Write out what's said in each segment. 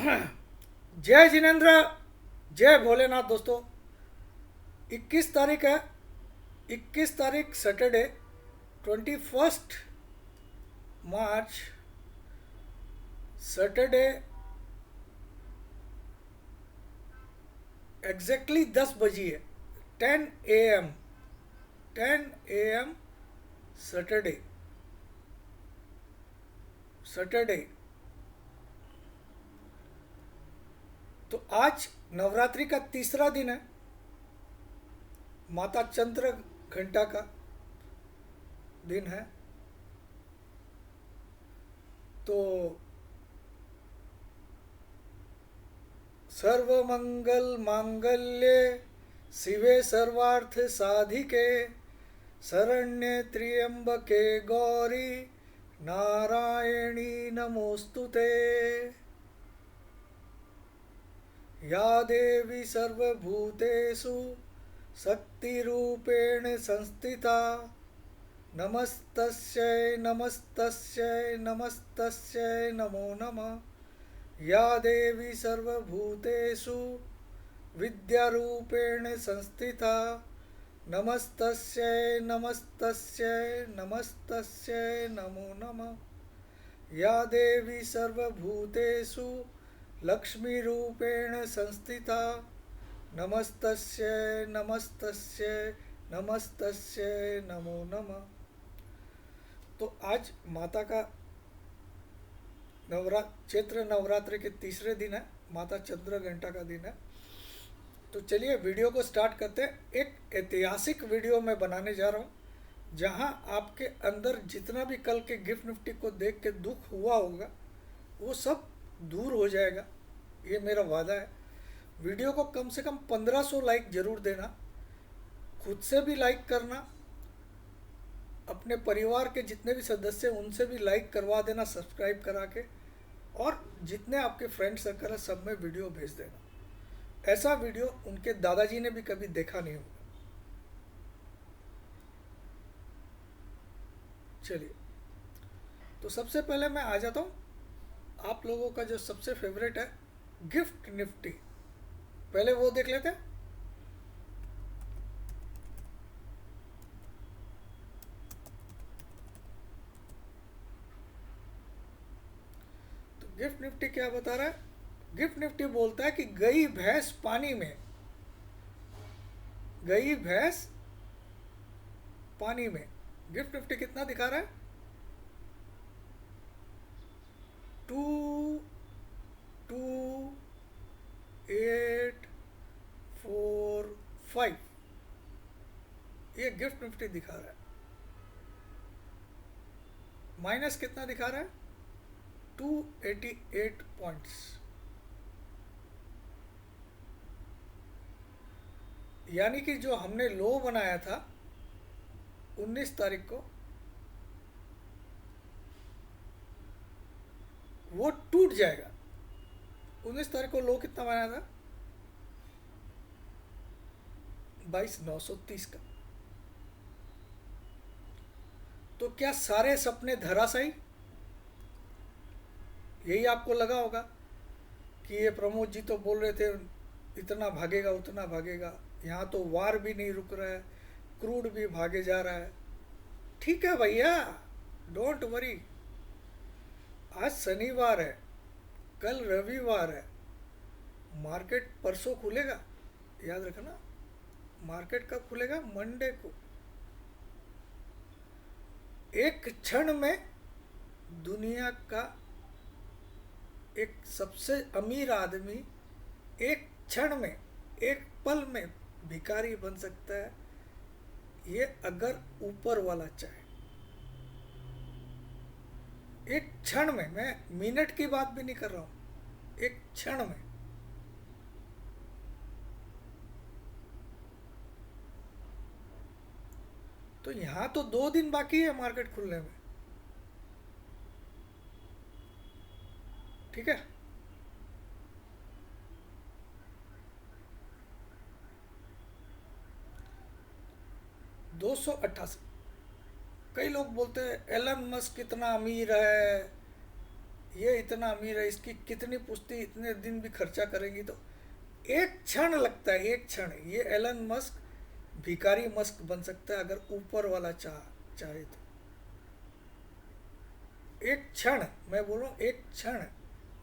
जय जिनेन्द्र, जय भोलेनाथ। दोस्तों 21 तारीख है, 21 तारीख सैटरडे, 21 मार्च सैटरडे। एग्जैक्टली 10 बजी है। 10 AM, 10 AM सैटरडे। सैटरडे तो आज नवरात्रि का तीसरा दिन है। माता चंद्र घंटा का दिन है। तो सर्वमंगल मांगल्ये शिवे सर्वार्थ साधिके शरण्ये त्र्यंबके गौरी नारायणी नमोस्तुते। या देवी सर्वभूतेषु शक्तिरूपेण संस्थिता नमस्तस्यै नमस्तस्यै नमस्तस्यै नमो नमः। या देवी सर्वभूतेषु विद्यारूपेण संस्थिता नमस्तस्यै नमस्तस्यै नमस्तस्यै नमो नमः। या देवी सर्वभूतेषु लक्ष्मीरूपेण संस्थिता नमस्तस्यै नमस्तस्यै नमस्तस्यै नमो नमः। तो आज माता का चैत्र नवरात्रि के तीसरे दिन है, माता चंद्र घंटा का दिन है। तो चलिए वीडियो को स्टार्ट करते हैं। एक ऐतिहासिक वीडियो मैं बनाने जा रहा हूँ, जहाँ आपके अंदर जितना भी कल के गिफ्ट निफ्टी को देख के दुख हुआ होगा वो सब दूर हो जाएगा, ये मेरा वादा है। वीडियो को कम से कम 1500 लाइक ज़रूर देना, खुद से भी लाइक करना, अपने परिवार के जितने भी सदस्य हैं उनसे भी लाइक करवा देना सब्सक्राइब करा के, और जितने आपके फ्रेंड सर्कल है सब में वीडियो भेज देना। ऐसा वीडियो उनके दादाजी ने भी कभी देखा नहीं होगा। चलिए, तो सबसे पहले मैं आ जाता हूँ आप लोगों का जो सबसे फेवरेट है गिफ्ट निफ्टी। पहले वो देख लेते हैं। तो गिफ्ट निफ्टी क्या बता रहा है? गिफ्ट निफ्टी बोलता है कि गई भैंस पानी में, गई भैंस पानी में। गिफ्ट निफ्टी कितना दिखा रहा है? 22845, ये गिफ्ट निफ्टी दिखा रहा है। माइनस कितना दिखा रहा है? 288 पॉइंट्स। यानी कि जो हमने लो बनाया था 19 तारीख को, वो टूट जाएगा। 19 तारीख को लो कितना बनाया था? 22,930 का। तो क्या सारे सपने धराशायी? यही आपको लगा होगा कि ये प्रमोद जी तो बोल रहे थे इतना भागेगा उतना भागेगा, यहाँ तो वार भी नहीं रुक रहा है, क्रूड भी भागे जा रहा है। ठीक है भैया, डोंट वरी। आज शनिवार है, कल रविवार है, मार्केट परसों खुलेगा। याद रखना, मार्केट कब खुलेगा? मंडे को। एक क्षण में दुनिया का एक सबसे अमीर आदमी एक क्षण में, एक पल में भिखारी बन सकता है, ये अगर ऊपर वाला चाहे। एक क्षण में, मैं मिनट की बात भी नहीं कर रहा हूं, एक क्षण में। तो यहां तो 2 दिन बाकी है मार्केट खुलने में। ठीक है, 288। कई लोग बोलते हैं एलन मस्क कितना अमीर है, ये इतना अमीर है, इसकी कितनी पुश्ती इतने दिन भी खर्चा करेंगी तो एक क्षण लगता है, एक क्षण। ये एलन मस्क भिखारी मस्क बन सकता है अगर ऊपर वाला चाहे तो। एक क्षण, मैं बोलूँ एक क्षण,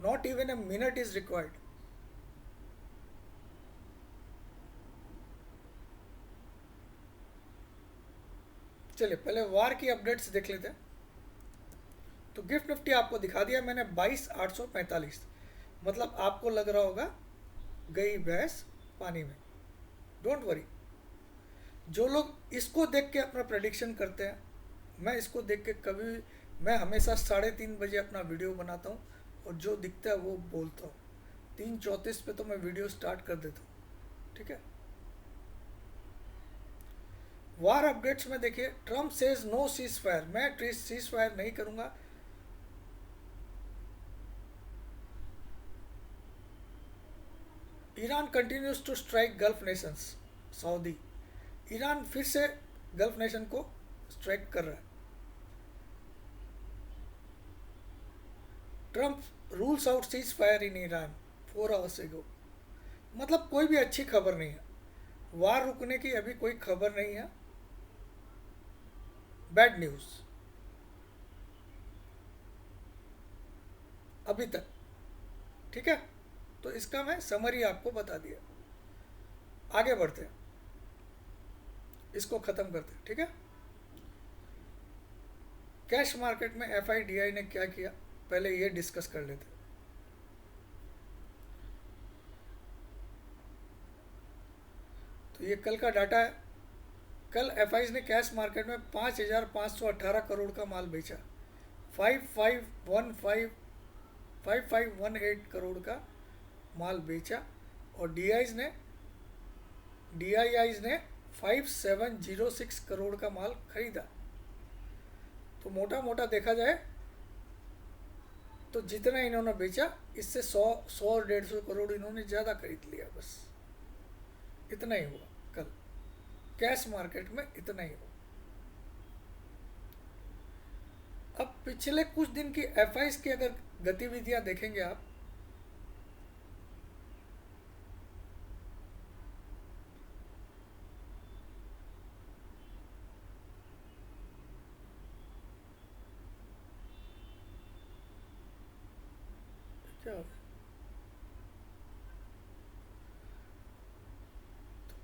not even a minute is required. चलिए पहले वार की अपडेट्स देख लेते हैं। तो गिफ्ट निफ्टी आपको दिखा दिया मैंने 22,845, मतलब आपको लग रहा होगा गई भैंस पानी में। डोंट वरी, जो लोग इसको देख के अपना प्रेडिक्शन करते हैं, मैं इसको देख के कभी, मैं हमेशा 3:30 बजे अपना वीडियो बनाता हूँ और जो दिखता है वो बोलता हूँ। 3:34 पे तो मैं वीडियो स्टार्ट कर देता हूँ, ठीक है। वार अपडेट्स में देखिए, Trump says no ceasefire, मैं सीज फायर नहीं करूँगा। Iran continues to strike Gulf nations, Saudi, Iran फिर से गल्फ नेशन को स्ट्राइक कर रहा है। Trump rules out ceasefire in Iran 4 hours ago, मतलब कोई भी अच्छी खबर नहीं है, वार रुकने की अभी कोई खबर नहीं है, बैड न्यूज अभी तक, ठीक है। तो इसका मैं समरी आपको बता दिया। आगे बढ़ते हैं, इसको खत्म करते हैं, ठीक है। कैश मार्केट में एफआईडीआई ने क्या किया, पहले ये डिस्कस कर लेते हैं। तो ये कल का डाटा है। कल एफआईज ने कैश मार्केट में 5,518 करोड़ का माल बेचा, 5518 करोड़ का माल बेचा, और डीआईआईज ने 5706 करोड़ का माल खरीदा। तो मोटा मोटा देखा जाए तो जितना इन्होंने बेचा इससे 100-150 करोड़ इन्होंने ज़्यादा खरीद लिया, बस इतना ही हुआ कल कैश मार्केट में, इतना ही हुआ। अब पिछले कुछ दिन की एफआईज की अगर गतिविधियां देखेंगे आप, क्या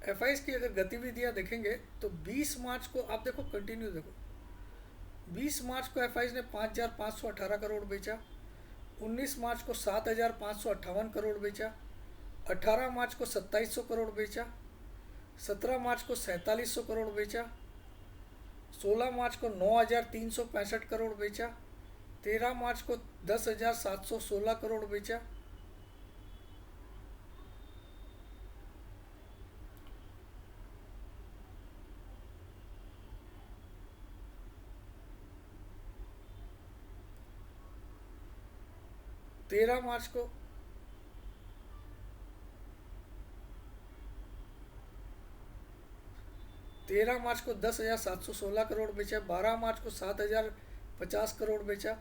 एफआईज की अगर गतिविधियां देखेंगे तो 20 मार्च को आप देखो, कंटिन्यू देखो, 20 मार्च को एफआईज ने 5,518 करोड़ बेचा, 19 मार्च को 7,558 करोड़ बेचा, 18 मार्च को 2,700 करोड़ बेचा, 17 मार्च को 4,700 करोड़ बेचा, 16 मार्च को 9,365 करोड़ बेचा, 13 मार्च को 10,716 करोड़ बेचा, 13 मार्च को 10,716 करोड़ बेचा, 12 मार्च को 7,050 करोड़ बेचा,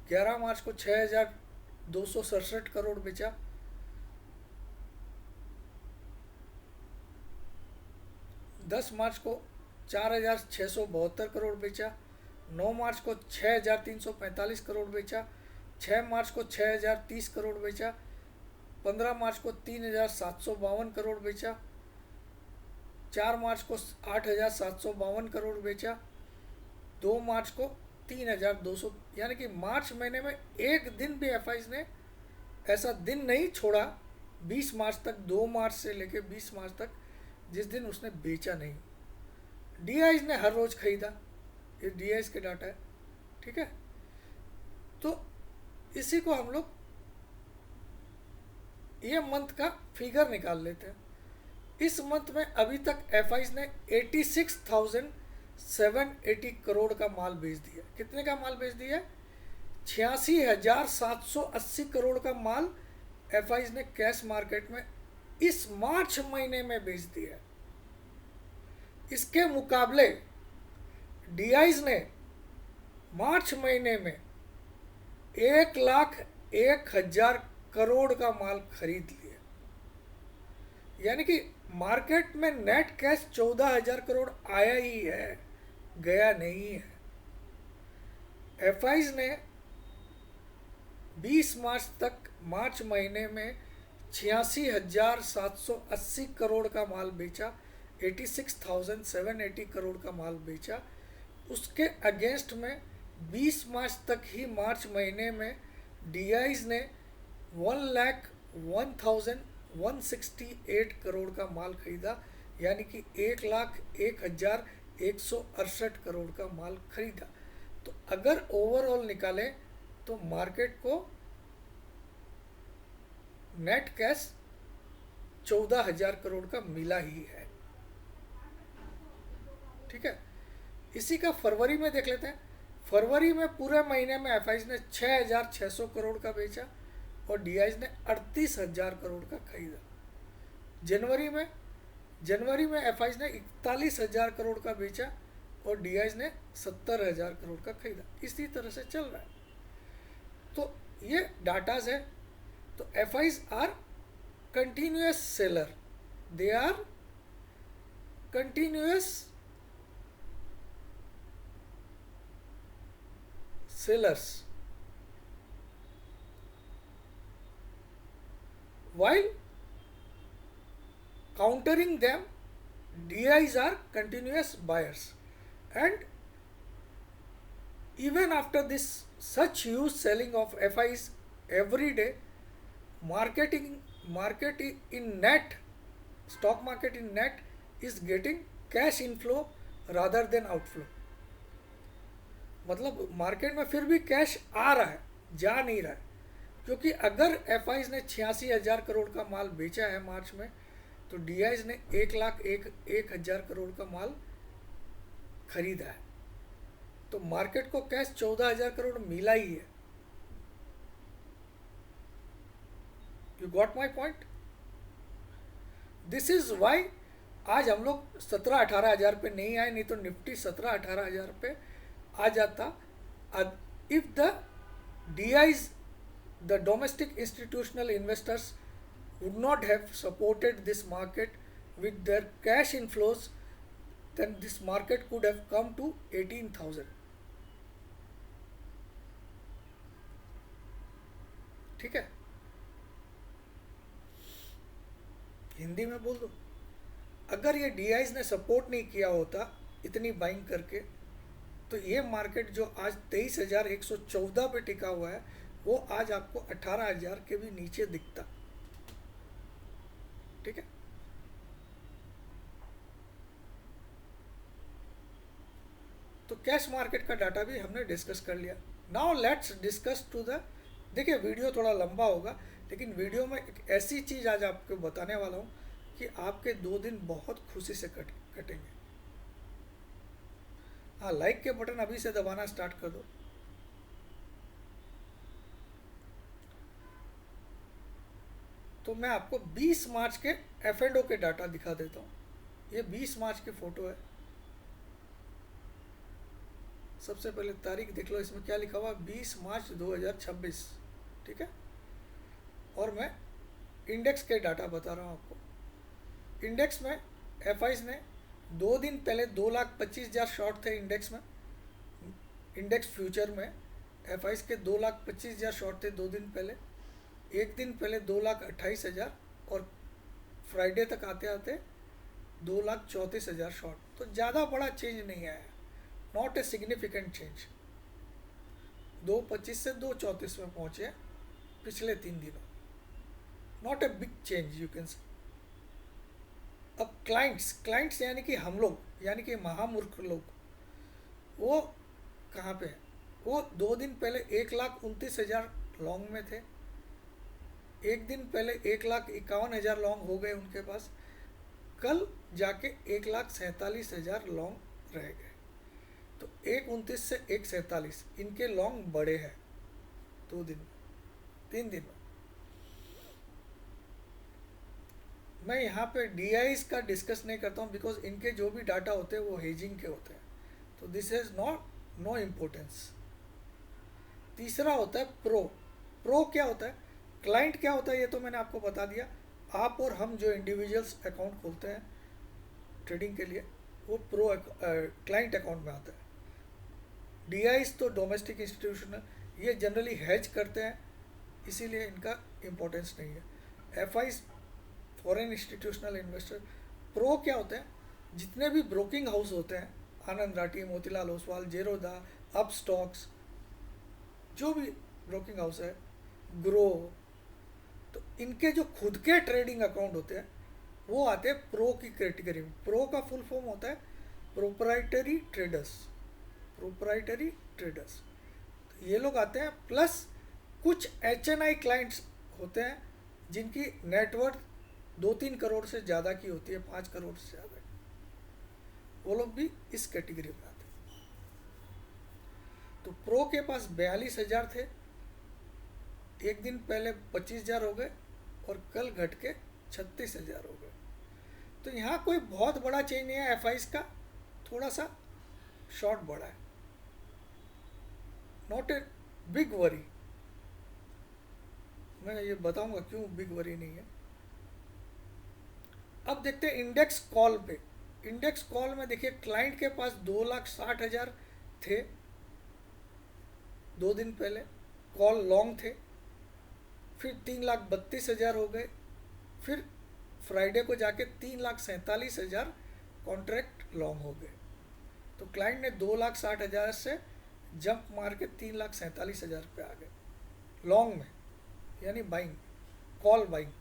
11 मार्च को 6,267 करोड़ बेचा, 10 मार्च को 4,672 करोड़ बेचा, 9 मार्च को 6,345 करोड़ बेचा, 6 मार्च को 6,030 करोड़ बेचा, 15 मार्च को 3,752 करोड़ बेचा, 4 मार्च को 8,752 करोड़ बेचा, 2 मार्च को 3,200, यानी कि मार्च महीने में एक दिन भी एफआईज ने ऐसा दिन नहीं छोड़ा 20 मार्च तक, 2 मार्च से लेकर 20 मार्च तक, जिस दिन उसने बेचा नहीं। डीआईज ने हर रोज खरीदा, ये डीआईज के डाटा है, ठीक है। तो इसी को हम लोग ये मंथ का फिगर निकाल लेते हैं। इस मंथ में अभी तक एफआईज ने 86,780 करोड़ का माल बेच दिया। कितने का माल बेच दिया? 86,780 करोड़ का माल एफआईज ने कैश मार्केट में इस मार्च महीने में बेच दिया। इसके मुकाबले डीआईज ने मार्च महीने में 1,01,000 करोड़ का माल खरीद लिया। यानी कि मार्केट में नेट कैश 14,000 करोड़ आया ही है, गया नहीं है। एफआईज ने 20 मार्च तक, मार्च महीने में 86,780 करोड़ का माल बेचा, 86,780 करोड़ का माल बेचा। उसके अगेंस्ट में 20 मार्च तक ही, मार्च महीने में डीआईज ने 1,01,168 करोड़ का माल खरीदा, यानी कि 1,01,168 करोड़ का माल खरीदा। तो अगर ओवरऑल निकालें तो मार्केट को नेट कैश 14,000 करोड़ का मिला ही है। ठीक है, इसी का फरवरी में देख लेते हैं। फरवरी में पूरे महीने में एफआईज ने 6,600 करोड़ का बेचा और डीआईज ने 38,000 करोड़ का खरीदा। जनवरी में एफआईज ने 41,000 करोड़ का बेचा और डीआईज ने 70,000 करोड़ का खरीदा। इसी तरह से चल रहा है। तो ये डाटाज है। तो FIIs are continuous seller, they are continuous sellers, while countering them DIs are continuous buyers. And even after this such huge selling of FIs every day, market in net, stock market in net is getting cash inflow rather than outflow. मतलब market में फिर भी cash आ रहा है, जा नहीं रहा है। क्योंकि अगर एफआईज ने 86,000 करोड़ का माल बेचा है मार्च में, तो डीआईज ने 1,01,000 करोड़ का माल खरीदा है। तो मार्केट को कैश 14,000 करोड़ मिला ही है। You got my point? This is why आज हम लोग 17-18 हज़ार पे नहीं आए, नहीं तो निफ्टी 17-18 हज़ार पे आ जाता। If the DIs, the domestic institutional investors, would not have supported this market with their cash inflows, then this market could have come to 18,000. ठीक है, हिंदी में बोल दो। अगर ये DIs ने सपोर्ट नहीं किया होता इतनी बाइंग करके, तो ये मार्केट जो आज 23,114 पे टिका हुआ है, वो आज आपको 18,000 के भी नीचे दिखता। ठीक है, तो कैश मार्केट का डाटा भी हमने डिस्कस कर लिया। Now let's discuss to the, देखिए वीडियो थोड़ा लंबा होगा, लेकिन वीडियो में एक ऐसी चीज़ आज आपको बताने वाला हूँ कि आपके 2 दिन बहुत खुशी से कटेंगे। हाँ, लाइक के बटन अभी से दबाना स्टार्ट कर दो। तो मैं आपको 20 मार्च के F&O के डाटा दिखा देता हूँ। ये 20 मार्च की फ़ोटो है। सबसे पहले तारीख देख लो, इसमें क्या लिखा हुआ, 20 मार्च 2026। ठीक है, और मैं इंडेक्स के डाटा बता रहा हूँ आपको। इंडेक्स में एफआईज ने 2 दिन पहले 2,25,000 शॉर्ट थे इंडेक्स में। इंडेक्स फ्यूचर में एफआईज के 2,25,000 शॉर्ट थे 2 दिन पहले। एक दिन पहले 2,28,000 और फ्राइडे तक आते आते 2,34,000 शॉर्ट। तो ज़्यादा बड़ा चेंज नहीं आया, नॉट ए सिग्निफिकेंट चेंज। 2,25 से 2,34 में पहुँचे पिछले 3 दिनों, not a big change you can say. अब क्लाइंट्स यानी कि हम लोग, यानी कि महामूर्ख लोग, वो कहाँ पे हैं? वो 2 दिन पहले 1,29,000 लॉन्ग में थे। एक दिन पहले 1,51,000 लॉन्ग हो गए उनके पास। कल जाके 1,47,000 लॉन्ग रह गए। तो 1,29 से 1,47 इनके लॉन्ग बड़े हैं 2 दिन 3 दिन में। मैं यहाँ पे DIs का डिस्कस नहीं करता हूँ, बिकॉज इनके जो भी डाटा होते हैं वो हेजिंग के होते हैं। तो दिस हैज़ नो इम्पोर्टेंस। तीसरा होता है प्रो। प्रो क्या होता है? क्लाइंट क्या होता है ये तो मैंने आपको बता दिया। आप और हम जो इंडिविजुअल्स अकाउंट खोलते हैं ट्रेडिंग के लिए, वो प्रो क्लाइंट अकाउंट में आता है। डीआईस तो डोमेस्टिक इंस्टीट्यूशन है, ये जनरली हैज करते हैं, इसीलिए इनका इम्पोर्टेंस नहीं है। एफआईस फॉरेन इंस्टीट्यूशनल इन्वेस्टर। प्रो क्या होते हैं? जितने भी ब्रोकिंग हाउस होते हैं, आनंद राठी, मोतीलाल ओसवाल, जेरोदा, अप स्टॉक्स, जो भी ब्रोकिंग हाउस है, ग्रो, तो इनके जो खुद के ट्रेडिंग अकाउंट होते हैं वो आते हैं प्रो की कैटेगरी में। प्रो का फुल फॉर्म होता है प्रोप्राइटरी ट्रेडर्स। प्रोप्राइटरी ट्रेडर्स, तो ये लोग आते हैं। प्लस कुछ एचएनआई क्लाइंट्स होते हैं जिनकी नेटवर्थ 2-3 करोड़ से ज़्यादा की होती है, 5 करोड़ से ज़्यादा, वो लोग भी इस कैटेगरी में आते हैं। तो प्रो के पास 42,000 थे, एक दिन पहले 25,000 हो गए और कल घट के 36,000 हो गए। तो यहाँ कोई बहुत बड़ा चेंज नहीं है। एफआईस का थोड़ा सा शॉर्ट बढ़ा है, नॉट ए बिग वरी। मैं ये बताऊंगा क्यों बिग वरी नहीं है। अब देखते हैं इंडेक्स कॉल पे। इंडेक्स कॉल में देखिए क्लाइंट के पास 2,60,000 थे 2 दिन पहले, कॉल लॉन्ग थे, फिर 3,32,000 हो गए, फिर फ्राइडे को जाके 3,47,000 कॉन्ट्रैक्ट लॉन्ग हो गए। तो क्लाइंट ने 2,60,000 से जंप मार के 3,47,000 पे आ गए लॉन्ग में, यानी बाइंग, कॉल बाइंग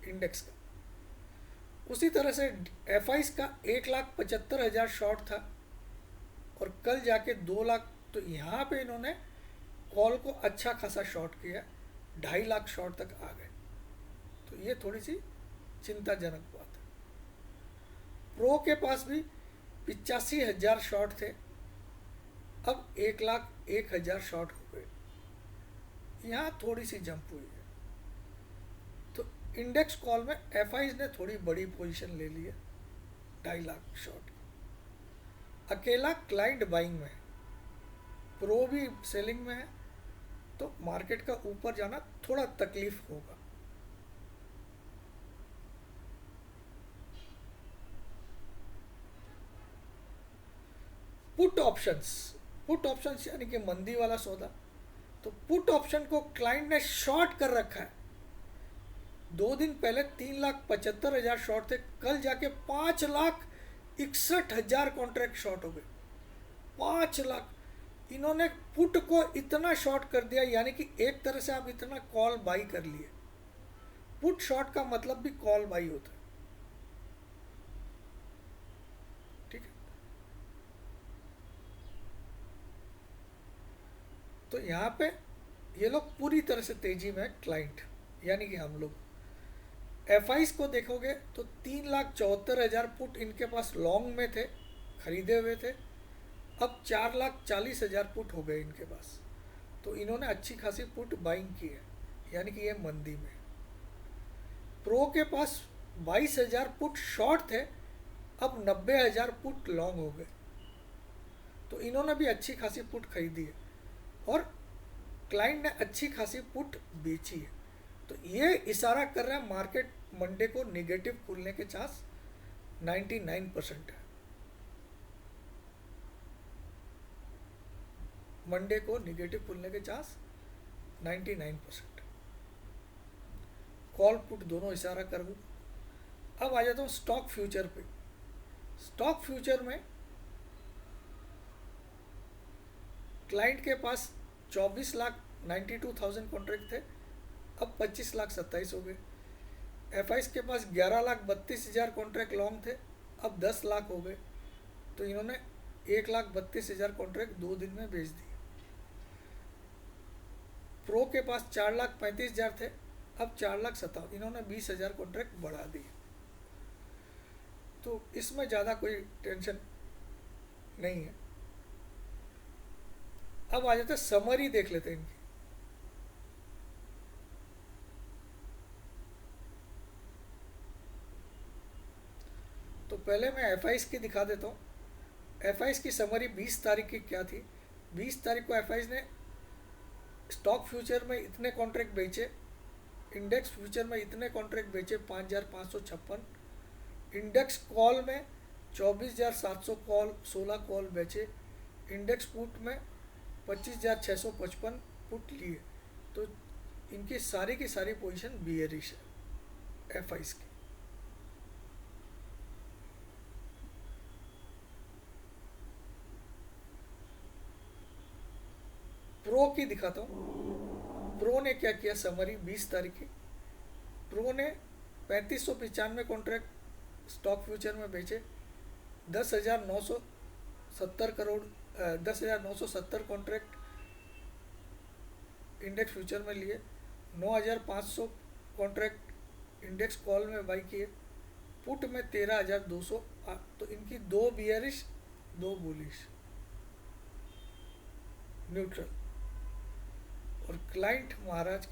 इंडेक्स का। उसी तरह से एफआईस का 1,75,000 शॉर्ट था और कल जाके 2 लाख, तो यहाँ पे इन्होंने कॉल को अच्छा खासा शॉर्ट किया, 2.5 लाख शॉर्ट तक आ गए। तो ये थोड़ी सी चिंताजनक बात है। प्रो के पास भी 85,000 शॉर्ट थे, अब 1,01,000 शॉर्ट हो गए, यहाँ थोड़ी सी जंप हुई है। तो इंडेक्स कॉल में एफआईज ने थोड़ी बड़ी पोजीशन ले ली है, 2.5 लाख शॉर्ट। अकेला क्लाइंट बाइंग में है, प्रो भी सेलिंग में है, तो मार्केट का ऊपर जाना थोड़ा तकलीफ होगा। पुट ऑप्शंस, पुट ऑप्शंस यानी कि मंदी वाला सौदा। तो पुट ऑप्शन को क्लाइंट ने शॉर्ट कर रखा है। 2 दिन पहले 3,75,000 शॉर्ट थे, कल जाके 5,61,000 कॉन्ट्रैक्ट शॉर्ट हो गए। 5 लाख इन्होंने पुट को इतना शॉर्ट कर दिया, यानी कि एक तरह से आप इतना कॉल बाई कर लिए। पुट शॉर्ट का मतलब भी कॉल बाई होता है, ठीक है। तो यहाँ पे ये लोग पूरी तरह से तेजी में, क्लाइंट यानी कि हम लोग। एफआईस को देखोगे तो 3,74,000 पुट इनके पास लॉन्ग में थे, खरीदे हुए थे, अब 4,40,000 पुट हो गए इनके पास। तो इन्होंने अच्छी खासी पुट बाइंग की है, यानी कि ये मंदी में। प्रो के पास 22,000 पुट शॉर्ट थे, अब 90,000 पुट लॉन्ग हो गए। तो इन्होंने भी अच्छी खासी पुट खरीदी है और क्लाइंट ने अच्छी खासी पुट बेची है। तो ये इशारा कर रहा है मार्केट मंडे को निगेटिव खुलने के चांस 99% है। मंडे को निगेटिव खुलने के चांस 99%। कॉल पुट दोनों इशारा कर दूँ। अब आ जाता हूँ स्टॉक फ्यूचर पे। स्टॉक फ्यूचर में क्लाइंट के पास 24,92,000 कॉन्ट्रैक्ट थे, अब 25,27,000 हो गए। एफआईस के पास 11,32,000 कॉन्ट्रैक्ट लॉन्ग थे, अब 10 लाख हो गए। तो इन्होंने 1,32,000 कॉन्ट्रैक्ट 2 दिन में बेच दिए। प्रो के पास 4,35,000 थे, अब 4,57,000, इन्होंने 20,000 कॉन्ट्रैक्ट बढ़ा दिए। तो इसमें ज़्यादा कोई टेंशन नहीं है। अब आ जाते समरी देख लेते हैं इनकी। तो पहले मैं एफआईस की दिखा देता हूँ। एफआईस की समरी 20 तारीख की क्या थी। 20 तारीख को एफआईस ने स्टॉक फ्यूचर में इतने कॉन्ट्रैक्ट बेचे, इंडेक्स फ्यूचर में इतने कॉन्ट्रैक्ट बेचे 5,556, इंडेक्स कॉल में 24,700 कॉल 16 कॉल बेचे, इंडेक्स पुट में 25,655 पुट लिए। तो इनकी सारी की सारी पोजीशन बियरिश है एफ की। प्रो की दिखाता हूँ। प्रो ने क्या किया, समरी 20 तारीख की। प्रो ने 3595 कॉन्ट्रैक्ट स्टॉक फ्यूचर में बेचे, 10,970 करोड़ 10,970 कॉन्ट्रैक्ट इंडेक्स फ्यूचर में लिए, 9,500 कॉन्ट्रैक्ट इंडेक्स कॉल में बाई किए, पुट में 13,200। तो इनकी 2 बियरिश 2 बुलिश, न्यूट्रल। और क्लाइंट महाराज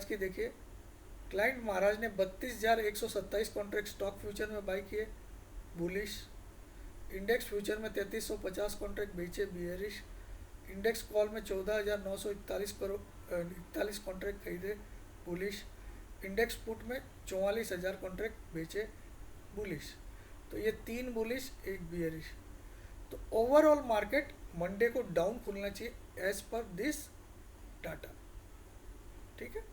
की देखिए, क्लाइंट महाराज ने 32,127 कॉन्ट्रैक्ट स्टॉक फ्यूचर में बाई किए, बुलिश। इंडेक्स फ्यूचर में 3,350 कॉन्ट्रैक्ट बेचे, बियरिश। इंडेक्स कॉल में 14,941 करोड़ 41 कॉन्ट्रैक्ट खरीदे, बुलिश। इंडेक्स पुट में 44,000 कॉन्ट्रैक्ट बेचे, बुलिश। तो ये 3 बुलिश 1 बियरिश। तो ओवरऑल मार्केट मंडे को डाउन खुलना चाहिए एज पर दिस डाटा, ठीक है।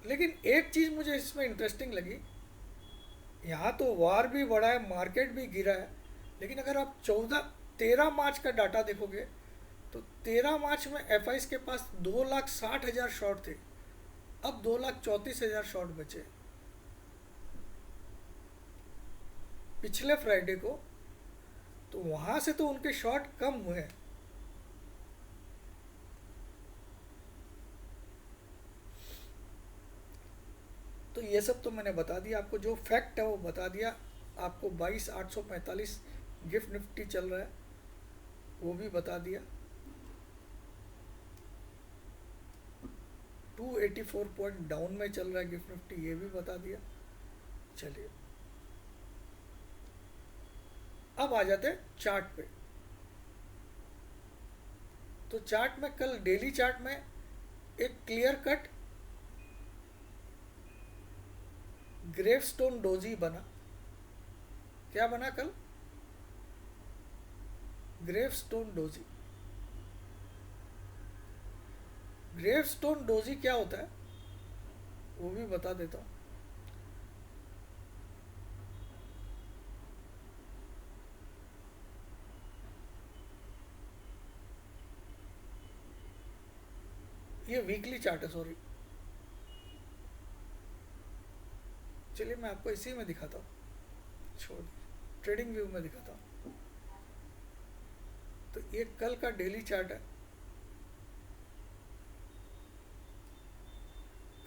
लेकिन एक चीज मुझे इसमें इंटरेस्टिंग लगी, यहाँ तो वार भी बढ़ा है, मार्केट भी गिरा है, लेकिन अगर आप 13 मार्च का डाटा देखोगे तो 13 मार्च में एफ के पास 2,60,000 शॉर्ट थे, अब 2,34,000 शॉर्ट बचे। पिछले फ्राइडे को तो वहां से तो उनके शॉर्ट कम हुए हैं। तो ये सब तो मैंने बता दिया आपको, जो फैक्ट है वो बता दिया आपको। 22,845 गिफ्ट निफ्टी चल रहा है वो भी बता दिया, 284 पॉइंट डाउन में चल रहा है गिफ्ट निफ्टी, ये भी बता दिया। चलिए अब आ जाते हैं चार्ट पे। तो चार्ट में कल डेली चार्ट में एक क्लियर कट ग्रेवस्टोन डोजी बना। क्या बना कल? Gravestone doji. ग्रेवस्टोन डोजी क्या होता है वो भी बता देता हूं। ये वीकली चार्ट है, सॉरी। चलिए मैं आपको इसी में दिखाता हूँ, छोड़ ट्रेडिंग व्यू में दिखाता हूँ। तो ये कल का डेली चार्ट है।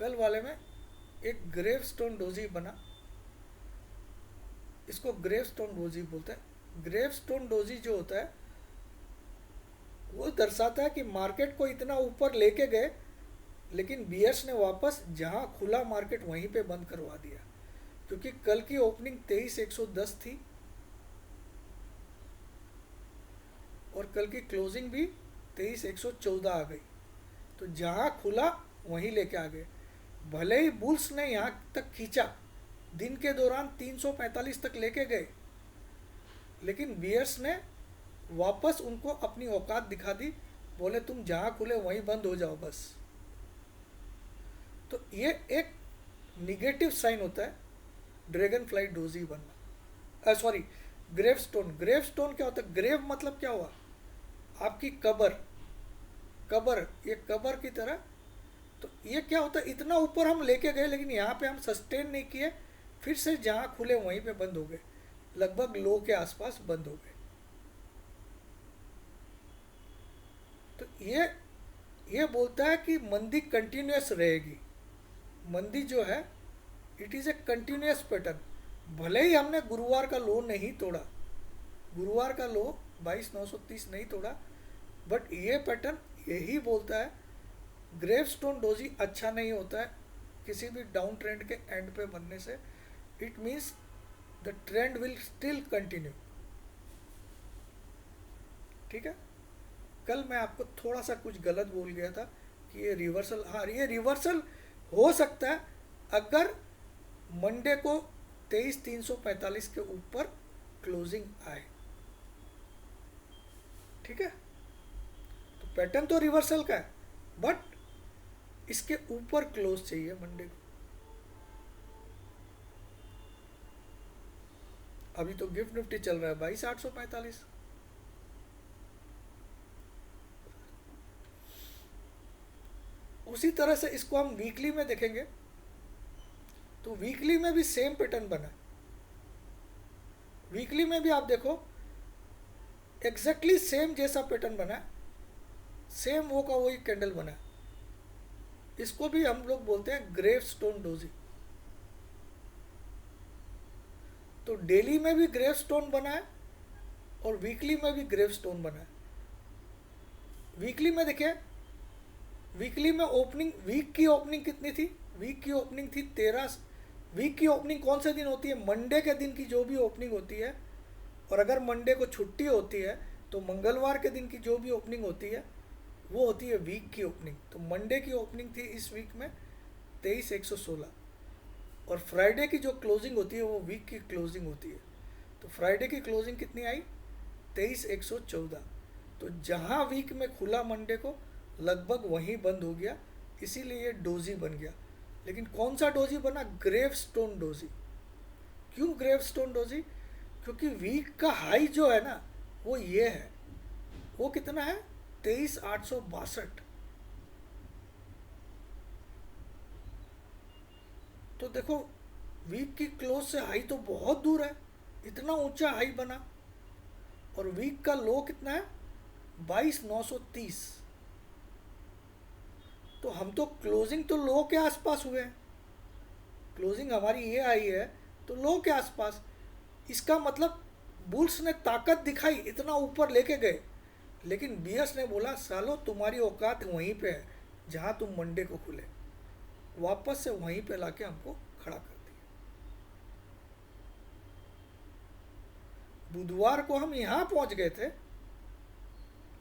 कल वाले में एक ग्रेवस्टोन डोजी बना, इसको ग्रेवस्टोन डोजी बोलते हैं। ग्रेवस्टोन डोजी जो होता है वो दर्शाता है कि मार्केट को इतना ऊपर लेके गए, लेकिन बियर्स ने वापस जहां खुला मार्केट वहीं पे बंद करवा दिया, क्योंकि कल की ओपनिंग 23,110 थी और कल की क्लोजिंग भी 23,114 आ गई। तो जहां खुला वहीं लेके आ गए। भले ही बुल्स ने यहां तक खींचा, दिन के दौरान 345 तक लेके गए, लेकिन बियर्स ने वापस उनको अपनी औकात दिखा दी, बोले तुम जहां खुले वहीं बंद हो जाओ बस। तो ये एक निगेटिव साइन होता है ड्रैगन फ्लाई डोजी बनना। Sorry, gravestone. ग्रेवस्टोन क्या होता है? ग्रेव मतलब क्या हुआ? आपकी कबर। कबर, ये कबर की तरह। तो ये क्या होता है, इतना ऊपर हम लेके गए लेकिन यहाँ पे हम सस्टेन नहीं किए, फिर से जहाँ खुले वहीं पे बंद हो गए, लगभग लो के आसपास बंद हो गए। तो ये बोलता है कि मंदी कंटिन्यूस रहेगी। मंदी जो है it is a continuous pattern. भले ही हमने गुरुवार का लो नहीं तोड़ा, गुरुवार का लो 22,930 नहीं तोड़ा, बट ये पैटर्न यही बोलता है ग्रेवस्टोन डोजी अच्छा नहीं होता है, किसी भी डाउन ट्रेंड के एंड पे बनने से, it means the trend will still continue. ठीक है, कल मैं आपको थोड़ा सा कुछ गलत बोल गया था कि ये रिवर्सल, हाँ ये रिवर्सल हो सकता है अगर मंडे को 23,345 के ऊपर क्लोजिंग आए। ठीक है, तो पैटर्न तो रिवर्सल का है, बट इसके ऊपर क्लोज चाहिए मंडे को। अभी तो गिफ्ट निफ्टी चल रहा है 22,845। उसी तरह से इसको हम वीकली में देखेंगे तो वीकली में भी सेम पैटर्न बना है। वीकली में भी आप देखो एग्जैक्टली सेम जैसा पैटर्न बना है, सेम वो का वही कैंडल बना है। इसको भी हम लोग बोलते हैं ग्रेव स्टोन डोजी। तो डेली में भी ग्रेव स्टोन बना है और वीकली में भी ग्रेव स्टोन बना है। वीकली में देखिए, वीकली में ओपनिंग, वीक की ओपनिंग कितनी थी? वीक की ओपनिंग थी 13। वीक की ओपनिंग कौन से दिन होती है? मंडे के दिन की जो भी ओपनिंग होती है, और अगर मंडे को छुट्टी होती है तो मंगलवार के दिन की जो भी ओपनिंग होती है वो होती है वीक की ओपनिंग। तो मंडे की ओपनिंग थी इस वीक में 23,116, और फ्राइडे की जो क्लोजिंग होती है वो वीक की क्लोजिंग होती है। तो फ्राइडे की क्लोजिंग कितनी आई? 23,114। तो जहाँ वीक में खुला मंडे को लगभग वहीं बंद हो गया, इसीलिए ये डोजी बन गया। लेकिन कौन सा डोजी बना? Gravestone doji. क्यों ग्रेव स्टोन डोजी? क्योंकि वीक का हाई जो है ना वो ये है, वो कितना है? 23,862। तो देखो वीक की क्लोज से हाई तो बहुत दूर है, इतना ऊंचा हाई बना, और वीक का लो कितना है? 22,930। तो हम तो क्लोजिंग तो लो के आसपास हुए हैं, क्लोजिंग हमारी ये आई है तो लो के आसपास। इसका मतलब बुल्स ने ताकत दिखाई, इतना ऊपर लेके गए, लेकिन बियर्स ने बोला सालो तुम्हारी औकात वहीं पे है जहां तुम मंडे को खुले, वापस से वहीं पे लाके हमको खड़ा कर दिया। बुधवार को हम यहाँ पहुंच गए थे,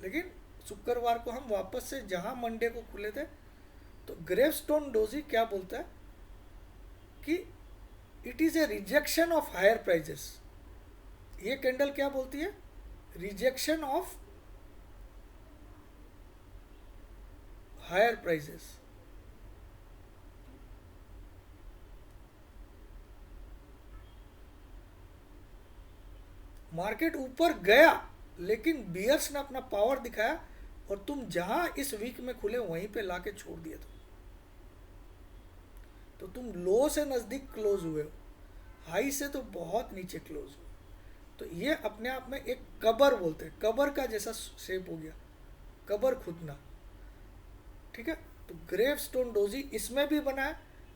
लेकिन शुक्रवार को हम वापस से जहां मंडे को खुले थे। तो ग्रेवस्टोन डोजी क्या बोलता है कि it is a rejection of higher prices. ये कैंडल क्या बोलती है? Rejection of higher prices. Market ऊपर गया, लेकिन बियर्स ने अपना पावर दिखाया, और तुम जहां इस वीक में खुले वहीं पे लाके छोड़ दिए तो तुम लो से नज़दीक क्लोज हुए हो, हाई से तो बहुत नीचे क्लोज हुए। तो ये अपने आप में एक कबर बोलते हैं, कबर का जैसा शेप हो गया, कबर खुदना। ठीक है, तो ग्रेव स्टोन डोजी इसमें भी बना है,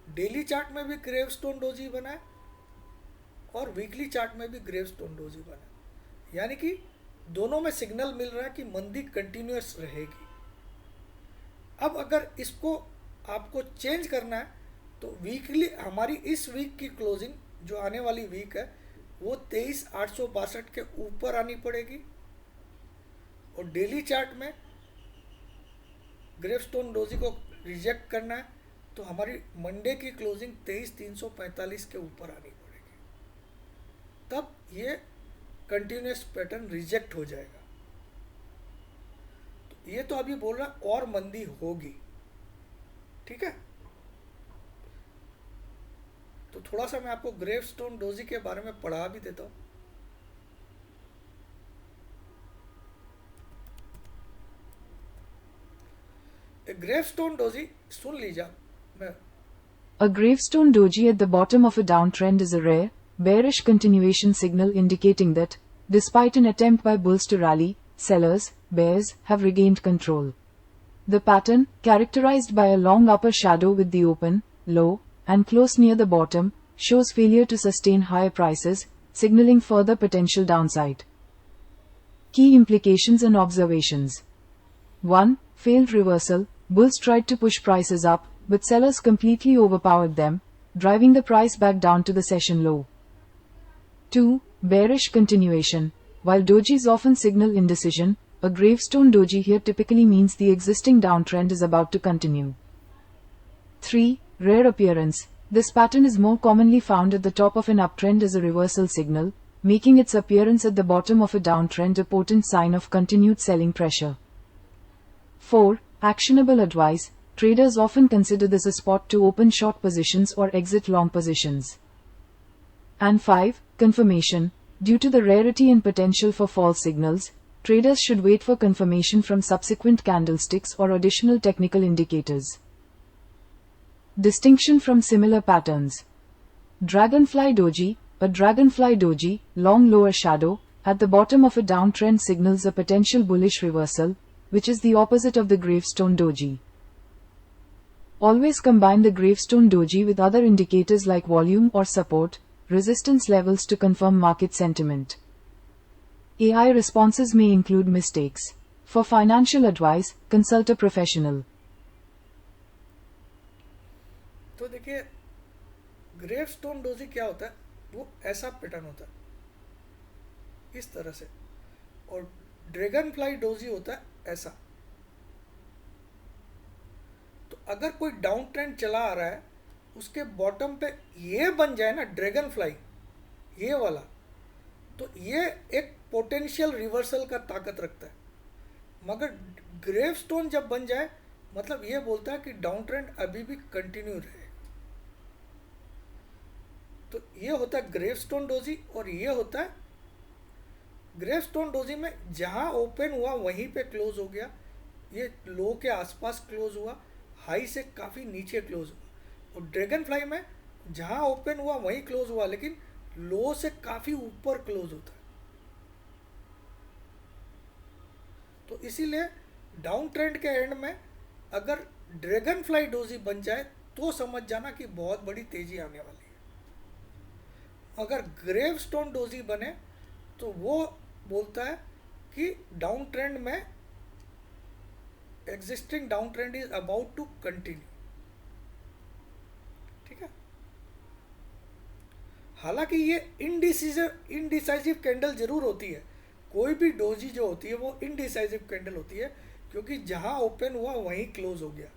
डेली चार्ट में भी ग्रेव स्टोन डोजी बना है, और वीकली चार्ट में भी ग्रेव स्टोन डोजी बना है। यानी कि दोनों में सिग्नल मिल रहा है कि मंदी कंटिन्यूअस रहेगी। अब अगर इसको आपको चेंज करना है तो वीकली, हमारी इस वीक की क्लोजिंग जो आने वाली वीक है वो 23,862 के ऊपर आनी पड़ेगी, और डेली चार्ट में ग्रेवस्टोन डोजी को रिजेक्ट करना है तो हमारी मंडे की क्लोजिंग 23,345 के ऊपर आनी पड़ेगी, तब ये कंटिन्यूअस पैटर्न रिजेक्ट हो जाएगा। तो ये तो अभी बोल रहा और मंदी होगी। ठीक है, तो थोड़ा सा मैं आपको ग्रेवस्टोन डोजी के बारे में पढ़ा भी देता हूं। ग्रेवस्टोन डोजी सुन लीजिए मैं। A gravestone doji at the bottom of a downtrend is a rare, bearish continuation signal indicating that, despite an attempt by bulls to rally, sellers, bears, have regained control. The pattern, characterized by a long upper shadow with the open, low, and close near the bottom, shows failure to sustain higher prices, signaling further potential downside. Key implications and observations. 1. Failed reversal. Bulls tried to push prices up, but sellers completely overpowered them, driving the price back down to the session low. 2. Bearish continuation. While dojis often signal indecision, a gravestone doji here typically means the existing downtrend is about to continue. 3. Rare appearance. This pattern is more commonly found at the top of an uptrend as a reversal signal, making its appearance at the bottom of a downtrend a potent sign of continued selling pressure. 4. Actionable advice. Traders often consider this a spot to open short positions or exit long positions. And 5. Confirmation. Due to the rarity and potential for false signals, traders should wait for confirmation from subsequent candlesticks or additional technical indicators. Distinction from similar patterns. Dragonfly doji. A dragonfly doji, long lower shadow, at the bottom of a downtrend signals a potential bullish reversal, which is the opposite of the gravestone doji. Always combine the gravestone doji with other indicators like volume or support, resistance levels to confirm market sentiment. AI responses may include mistakes. For financial advice, consult a professional. तो देखिए, gravestone doji क्या होता है? वो ऐसा pattern होता है इस तरह से, और ड्रैगन फ्लाई डोजी होता है ऐसा। तो अगर कोई डाउन ट्रेंड चला आ रहा है, उसके बॉटम पे ये बन जाए ना ड्रैगन फ्लाई, ये वाला, तो ये एक पोटेंशियल रिवर्सल का ताकत रखता है। मगर ग्रेवस्टोन जब बन जाए, मतलब ये बोलता है कि डाउन ट्रेंड अभी भी कंटिन्यू रहे। तो ये होता है ग्रेवस्टोन डोजी, और ये होता है ग्रेवस्टोन डोजी में जहाँ ओपन हुआ वहीं पे क्लोज हो गया, ये लो के आसपास क्लोज हुआ, हाई से काफ़ी नीचे क्लोज हुआ। और ड्रैगन फ्लाई में जहाँ ओपन हुआ वहीं क्लोज हुआ, लेकिन लो से काफ़ी ऊपर क्लोज होता है। तो इसीलिए डाउन ट्रेंड के एंड में अगर ड्रैगन फ्लाई डोजी बन जाए तो समझ जाना कि बहुत बड़ी तेजी आने वाली है। अगर ग्रेवस्टोन डोजी बने तो वो बोलता है कि डाउन ट्रेंड में existing downtrend is about to continue. ठीक है, हालांकि ये इनडिसाइसिव कैंडल जरूर होती है। कोई भी डोजी जो होती है वो इनडिसाइसिव कैंडल होती है, क्योंकि जहां ओपन हुआ वहीं क्लोज हो गया।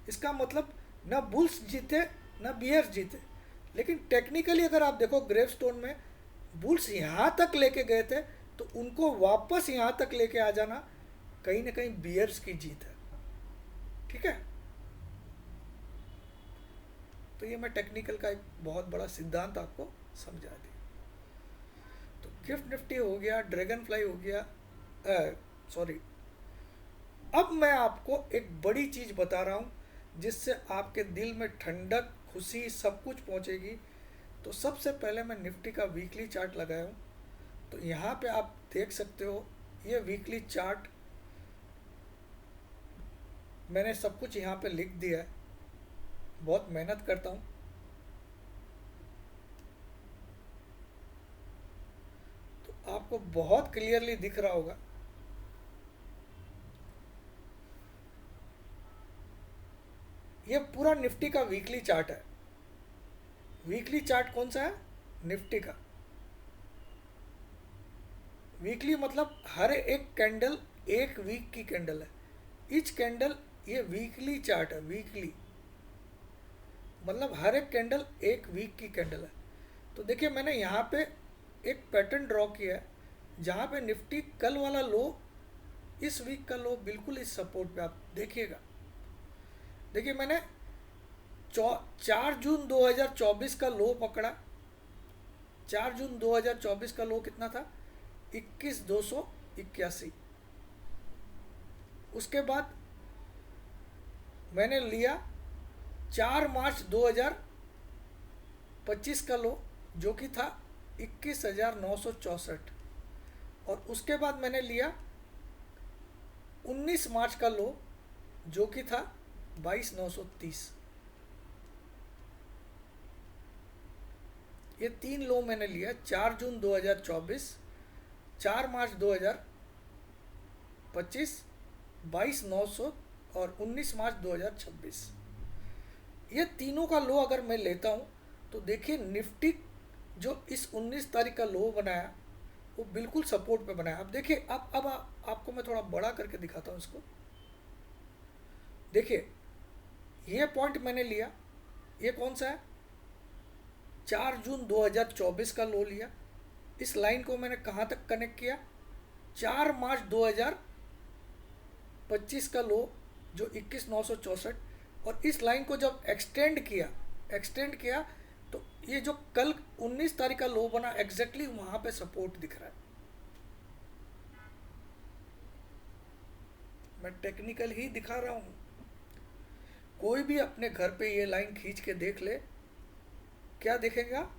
इसका मतलब ना बुल्स जीते ना बियर्स जीते। लेकिन टेक्निकली अगर आप देखो, ग्रेवस्टोन में बुल्स यहाँ तक लेके गए थे, तो उनको वापस यहाँ तक लेके आ जाना कहीं ना कहीं बियर्स की जीत है। ठीक है, तो ये मैं टेक्निकल का एक बहुत बड़ा सिद्धांत आपको समझा दी। तो गिफ्ट निफ्टी हो गया, ड्रैगन फ्लाई हो गया, सॉरी, अब मैं आपको एक बड़ी चीज बता रहा हूँ जिससे आपके दिल में ठंडक, खुशी, सब कुछ पहुंचेगी। तो सबसे पहले मैं निफ्टी का वीकली चार्ट लगाया हूँ। तो यहाँ पे आप देख सकते हो, ये वीकली चार्ट मैंने सब कुछ यहाँ पे लिख दिया है। बहुत मेहनत करता हूँ। तो आपको बहुत क्लियरली दिख रहा होगा। ये पूरा निफ्टी का वीकली चार्ट है। वीकली चार्ट कौन सा है? निफ्टी का। वीकली मतलब हर एक कैंडल एक वीक की कैंडल है। ईच कैंडल, ये वीकली चार्ट है। वीकली मतलब हर एक कैंडल एक वीक की कैंडल है। तो देखिए, मैंने यहाँ पे एक पैटर्न ड्रॉ किया है, जहाँ पे निफ्टी कल वाला लो, इस वीक का लो बिल्कुल इस सपोर्ट पे, आप देखिएगा। देखिए, मैंने 4 जून 2024 का लो पकड़ा। 4 जून 2024 का लो कितना था? 21,281। उसके बाद मैंने लिया 4 मार्च 2025 का लो, जो कि था 21,964। और उसके बाद मैंने लिया 19 मार्च का लो, जो कि था 22,930। ये 3 लो मैंने लिया। 4 जून 2024, 4 मार्च 2025, 22,900 और 19 मार्च 2026। ये तीनों का लो अगर मैं लेता हूँ तो देखिए निफ्टी जो इस 19 तारीख का लो बनाया वो बिल्कुल सपोर्ट पे बनाया। अब देखिए, अब आपको मैं थोड़ा बड़ा करके दिखाता हूँ इसको। देखिए ये पॉइंट मैंने लिया, ये कौन सा है, 4 जून 2024 का लो लिया। इस लाइन को मैंने कहाँ तक कनेक्ट किया, 4 मार्च 2025 का लो जो 21,964, और इस लाइन को जब एक्सटेंड किया तो ये जो कल 19 तारीख का लो बना एग्जैक्टली वहां पे सपोर्ट दिख रहा है। मैं टेक्निकल ही दिखा रहा हूं, कोई भी अपने घर पे ये लाइन खींच के देख ले, क्या देखेगा,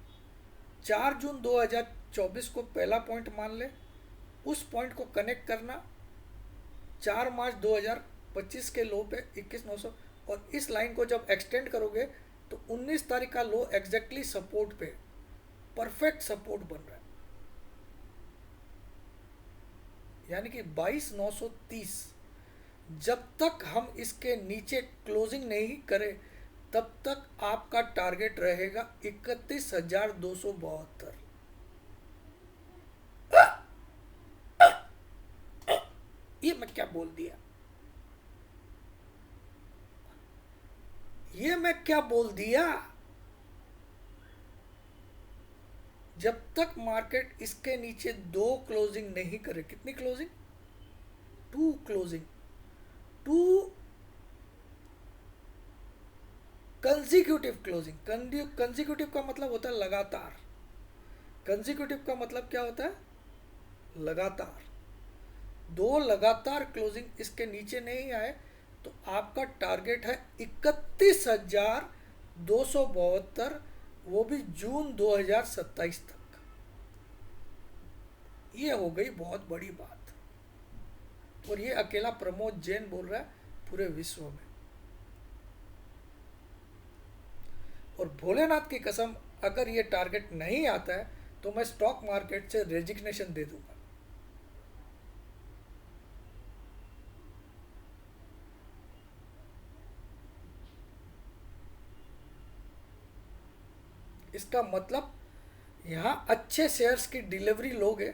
4 जून 2024 को पहला पॉइंट मान ले, उस पॉइंट को कनेक्ट करना 4 मार्च 2025 के लो पे 21,900, और इस लाइन को जब एक्सटेंड करोगे तो 19 तारीख का लो एग्जैक्टली सपोर्ट पे, परफेक्ट सपोर्ट बन रहा है। यानी कि 22,930, जब तक हम इसके नीचे क्लोजिंग नहीं करें तब तक आपका टारगेट रहेगा 31,272। ये मैं क्या बोल दिया, ये मैं क्या बोल दिया। जब तक मार्केट इसके नीचे 2 क्लोजिंग नहीं करे, कितनी closing, 2 closing, 2 consecutive closing. Consecutive का मतलब होता है लगातार, कंजिक्यूटिव का मतलब क्या होता है, लगातार। 2 लगातार क्लोजिंग इसके नीचे नहीं आए तो आपका टारगेट है 31,272, वो भी जून 2027 तक। ये हो गई बहुत बड़ी बात, और ये अकेला प्रमोद जैन बोल रहा है पूरे विश्व में। और भोलेनाथ की कसम, अगर ये टारगेट नहीं आता है तो मैं स्टॉक मार्केट से रेजिग्नेशन दे दूंगा। इसका मतलब यहाँ अच्छे शेयर्स की डिलीवरी लोगे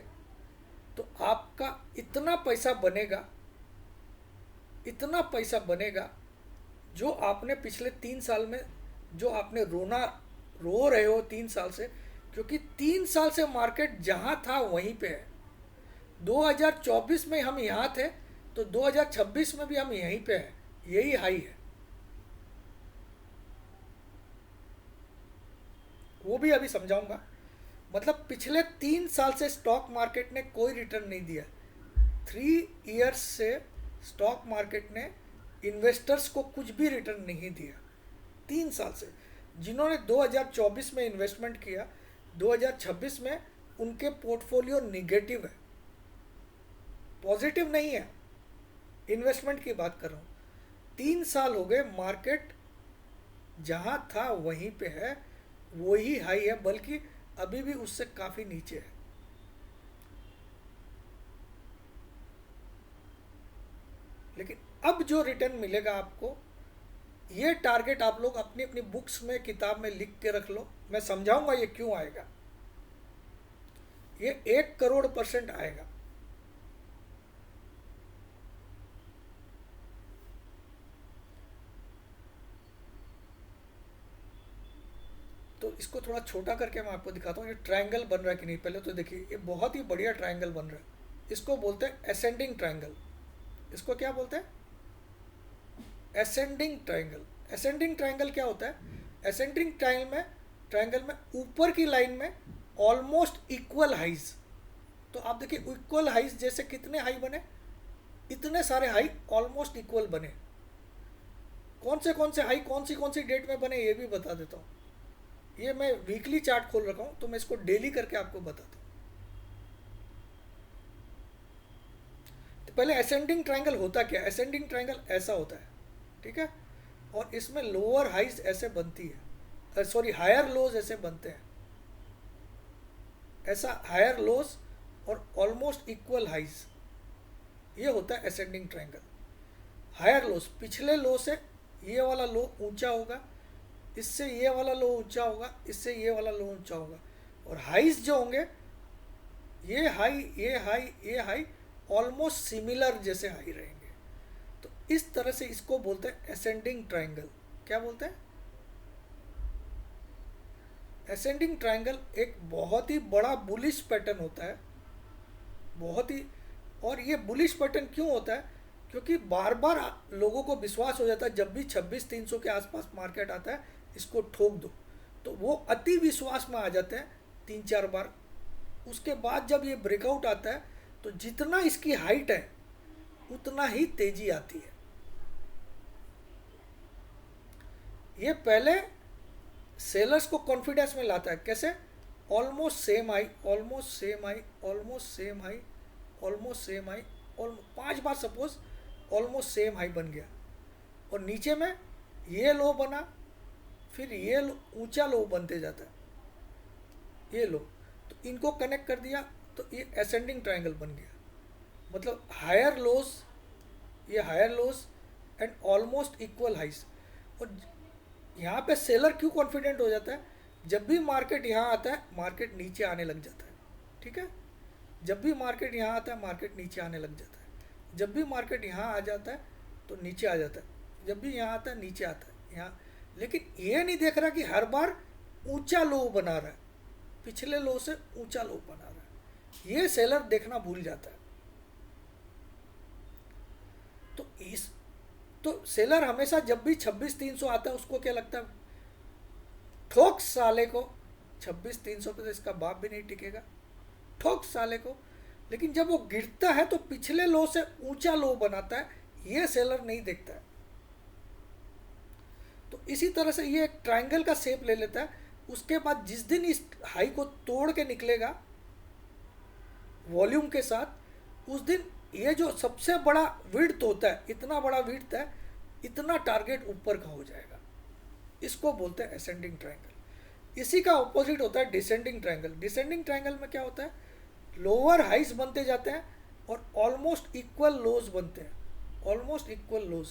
तो आपका इतना पैसा बनेगा, इतना पैसा बनेगा, जो आपने पिछले 3 साल में, जो आपने रो रहे हो 3 साल से, क्योंकि 3 साल से मार्केट जहाँ था वहीं पे है। 2024 में हम यहाँ थे तो 2026 में भी हम यहीं पे हैं, यही हाई है। वो भी अभी समझाऊंगा। मतलब पिछले 3 साल से स्टॉक मार्केट ने कोई रिटर्न नहीं दिया। 3 इयर्स से स्टॉक मार्केट ने इन्वेस्टर्स को कुछ भी रिटर्न नहीं दिया 3 साल से। जिन्होंने 2024 में इन्वेस्टमेंट किया, 2026 में उनके पोर्टफोलियो निगेटिव है, पॉजिटिव नहीं है। इन्वेस्टमेंट की बात कर रहा हूँ। 3 साल हो गए, मार्केट जहाँ था वहीं पे है, वही हाई है, बल्कि अभी भी उससे काफ़ी नीचे है। लेकिन अब जो रिटर्न मिलेगा आपको, ये टारगेट आप लोग अपनी अपनी बुक्स में, किताब में लिख के रख लो। मैं समझाऊंगा ये क्यों आएगा। ये 1 करोड़% आएगा। तो इसको थोड़ा छोटा करके मैं आपको दिखाता हूँ ये ट्रायंगल बन रहा है कि नहीं। पहले तो देखिए, ये बहुत ही बढ़िया ट्रायंगल बन रहा है। इसको बोलते हैं असेंडिंग ट्रायंगल। इसको क्या बोलते हैं, असेंडिंग ट्रायंगल। असेंडिंग ट्रायंगल क्या होता है, असेंडिंग ट्रायंगल में ऊपर की लाइन में ऑलमोस्ट इक्वल हाइज। तो आप देखिए इक्वल हाइज, जैसे कितने हाई बने, इतने सारे हाई ऑलमोस्ट इक्वल बने। कौन से हाई कौन सी डेट में बने ये भी बता देता हूँ। ये मैं वीकली चार्ट खोल रखा हूँ तो मैं इसको डेली करके आपको बताता हूँ। तो पहले असेंडिंग ट्रायंगल होता क्या है, असेंडिंग ट्रायंगल ऐसा होता है, ठीक है, और इसमें लोअर हाइज ऐसे बनती है, सॉरी हायर लोज ऐसे बनते हैं, ऐसा हायर लोज और ऑलमोस्ट इक्वल हाइज, ये होता है असेंडिंग ट्रायंगल। हायर लोज, पिछले लो से ये वाला लो ऊंचा होगा, इससे ये वाला लो ऊंचा होगा, इससे ये वाला लो ऊंचा होगा, और हाइस जो होंगे ये हाई ये हाई ये हाई ऑलमोस्ट सिमिलर जैसे हाई रहेंगे। तो इस तरह से इसको बोलते हैं असेंडिंग ट्रायंगल। क्या बोलते हैं? असेंडिंग ट्रायंगल एक बहुत ही बड़ा बुलिश पैटर्न होता है, बहुत ही। और ये बुलिश पैटर्न क्यों होता है? क्योंकि बार बार लोगों को विश्वास हो जाता है जब भी 26,300 के आसपास मार्केट आता है इसको ठोक दो, तो वो अति विश्वास में आ जाते हैं 3-4 बार। उसके बाद जब ये ब्रेकआउट आता है तो जितना इसकी हाइट है उतना ही तेजी आती है। ये पहले सेलर्स को कॉन्फिडेंस में लाता है। कैसे? Almost same high, almost same high, almost same high, almost same high, और 5 बार सपोज ऑलमोस्ट सेम हाई बन गया, और नीचे में ये लो बना, फिर ये ऊंचा लो बनते जाता है, ये लो, तो इनको कनेक्ट कर दिया तो ये असेंडिंग ट्रायंगल बन गया। मतलब हायर लोज, ये higher lows and almost equal highs. और यहाँ पे सेलर क्यों कॉन्फिडेंट हो जाता है? जब भी मार्केट यहाँ आता है मार्केट नीचे आने लग जाता है। ठीक है, जब भी मार्केट यहाँ आता है मार्केट नीचे आने लग जाता है, जब भी मार्केट यहाँ आ जाता है तो नीचे आ जाता है, जब भी यहाँ आता है नीचे आता है यहाँ। लेकिन ये नहीं देख रहा कि हर बार ऊंचा लो बना रहा है, पिछले लो से ऊंचा लो बना रहा है, ये सेलर देखना भूल जाता है। तो सेलर हमेशा जब भी 26,300 आता है उसको क्या लगता है? ठोक साले को, 26,300 पे तो इसका बाप भी नहीं टिकेगा, ठोक साले को। लेकिन जब वो गिरता है तो पिछले लो से ऊंचा लो बनाता है, ये सेलर नहीं देखता है। तो इसी तरह से ये एक ट्रायंगल का शेप ले लेता है। उसके बाद जिस दिन इस हाई को तोड़ के निकलेगा वॉल्यूम के साथ, उस दिन ये जो सबसे बड़ा विड्थ होता है, इतना बड़ा विड्थ है, इतना टारगेट ऊपर का हो जाएगा। इसको बोलते हैं असेंडिंग ट्रायंगल। इसी का ऑपोजिट होता है डिसेंडिंग ट्रायंगल। डिसेंडिंग ट्रायंगल में क्या होता है? लोअर हाइस बनते जाते हैं और ऑलमोस्ट इक्वल लोज बनते हैं, ऑलमोस्ट इक्वल लोज।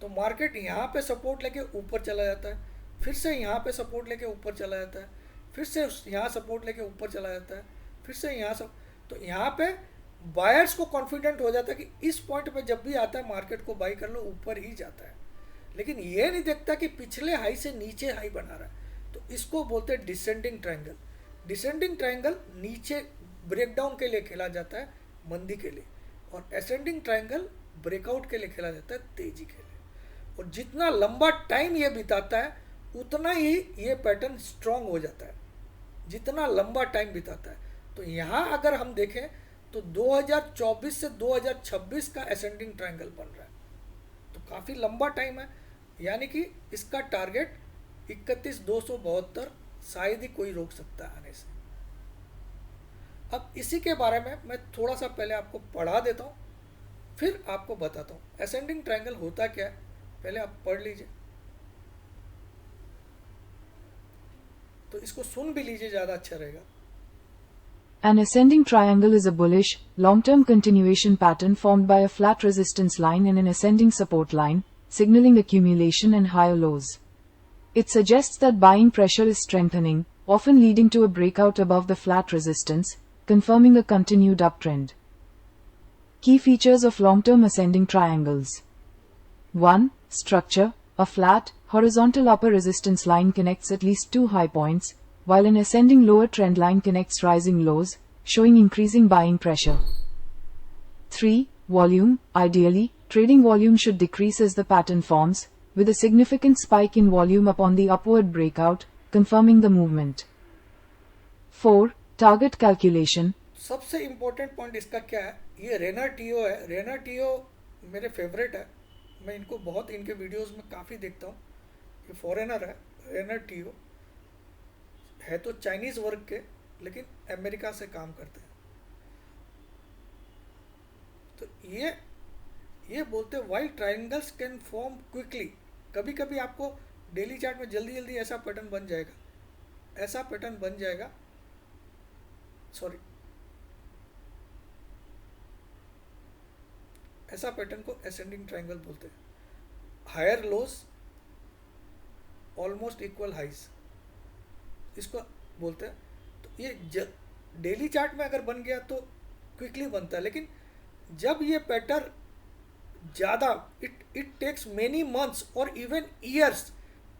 तो मार्केट यहाँ पे सपोर्ट लेके ऊपर चला जाता है, फिर से यहाँ पे सपोर्ट लेके ऊपर चला जाता है, फिर से यहाँ सपोर्ट लेके ऊपर चला जाता है, फिर से यहाँ सब। तो यहाँ पे बायर्स को कॉन्फिडेंट हो जाता है कि इस पॉइंट पे जब भी आता है मार्केट को बाई कर लो, ऊपर ही जाता है। लेकिन ये नहीं देखता कि पिछले हाई से नीचे हाई बना रहा है, तो इसको बोलते हैं डिसेंडिंग ट्रायंगल। डिसेंडिंग ट्रायंगल नीचे ब्रेकडाउन के लिए खेला जाता है, मंदी के लिए, और असेंडिंग ट्रायंगल ब्रेकआउट के लिए खेला जाता है, तेजी के लिए। और जितना लंबा टाइम ये बिताता है उतना ही ये पैटर्न स्ट्रांग हो जाता है, जितना लंबा टाइम बिताता है। तो यहाँ अगर हम देखें तो 2024 से 2026 का असेंडिंग ट्रायंगल बन रहा है, तो काफ़ी लंबा टाइम है। यानी कि इसका टारगेट 31,272 शायद ही कोई रोक सकता है आने से। अब इसी के बारे में मैं थोड़ा सा पहले आपको पढ़ा देता हूँ, फिर आपको बताता हूँ असेंडिंग ट्रायंगल होता क्या है। पहले आप पढ़ लीजिए, तो इसको सुन भी लीजिए, ज़्यादा अच्छा रहेगा। An ascending triangle is a bullish, long-term continuation pattern formed by a flat resistance line and an ascending support line, signaling accumulation and higher lows. It suggests that buying pressure is strengthening, often leading to a breakout above the flat resistance, confirming a continued uptrend. Key features of long-term ascending triangles. 1. Structure. A flat, horizontal upper resistance line connects at least two high points, while an ascending lower trend line connects rising lows, showing increasing buying pressure. 3. Volume. Ideally, trading volume should decrease as the pattern forms, with a significant spike in volume upon the upward breakout, confirming the movement. 4. Target calculation. सबसे important point इसका क्या है? ये रेनर TO है। रेनर TO मेरे favourite है, मैं इनको बहुत, इनके वीडियोस में काफ़ी देखता हूँ। ये फॉरेनर है, रेनर टीओ है, तो चाइनीज़ वर्ग के, लेकिन अमेरिका से काम करते हैं। तो ये बोलते हैं while triangles can form quickly. कभी कभी आपको डेली चार्ट में जल्दी जल्दी ऐसा पैटर्न बन जाएगा, ऐसा पैटर्न बन जाएगा, सॉरी, ऐसा पैटर्न को असेंडिंग ट्रायंगल बोलते हैं। Higher lows almost equal highs, इसको बोलते हैं। तो ये डेली चार्ट में अगर बन गया तो क्विकली बनता है, लेकिन जब ये पैटर्न ज़्यादा, इट टेक्स मेनी मंथ्स और even years,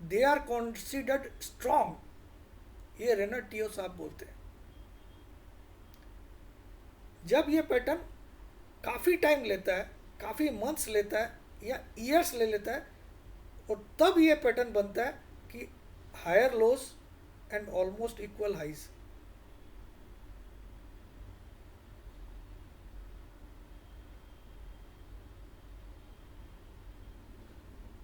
they are considered strong, ये रेनर टियो साहब बोलते हैं। जब ये पैटर्न काफ़ी टाइम लेता है, काफ़ी मंथ्स लेता है या ईयर्स ले लेता है, और तब ये पैटर्न बनता है कि higher lows and almost equal highs.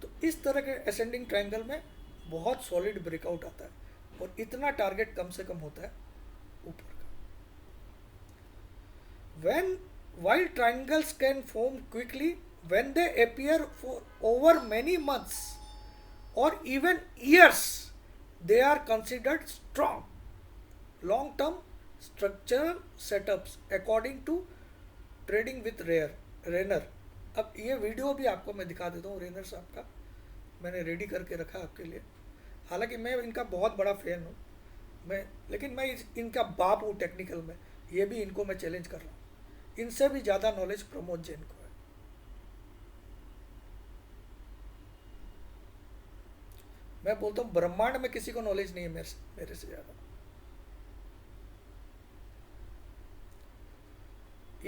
तो इस तरह के असेंडिंग ट्रायंगल में बहुत सॉलिड ब्रेकआउट आता है और इतना टारगेट कम से कम होता है ऊपर का। When while triangles can form quickly when they appear for over many months or even years, they are considered strong long term structural setups according to trading with रेनर। अब ये वीडियो भी आपको मैं दिखा देता हूँ रेनर साहब का, मैंने रेडी करके रखा है आपके लिए। हालांकि मैं इनका बहुत बड़ा फैन हूँ लेकिन मैं इनका बाप हूँ टेक्निकल में, ये भी इनको मैं चैलेंज कर रहा हूँ। इनसे भी ज़्यादा नॉलेज प्रमोद जैन को है। मैं बोलता हूँ ब्रह्मांड में किसी को नॉलेज नहीं है मेरे से ज़्यादा।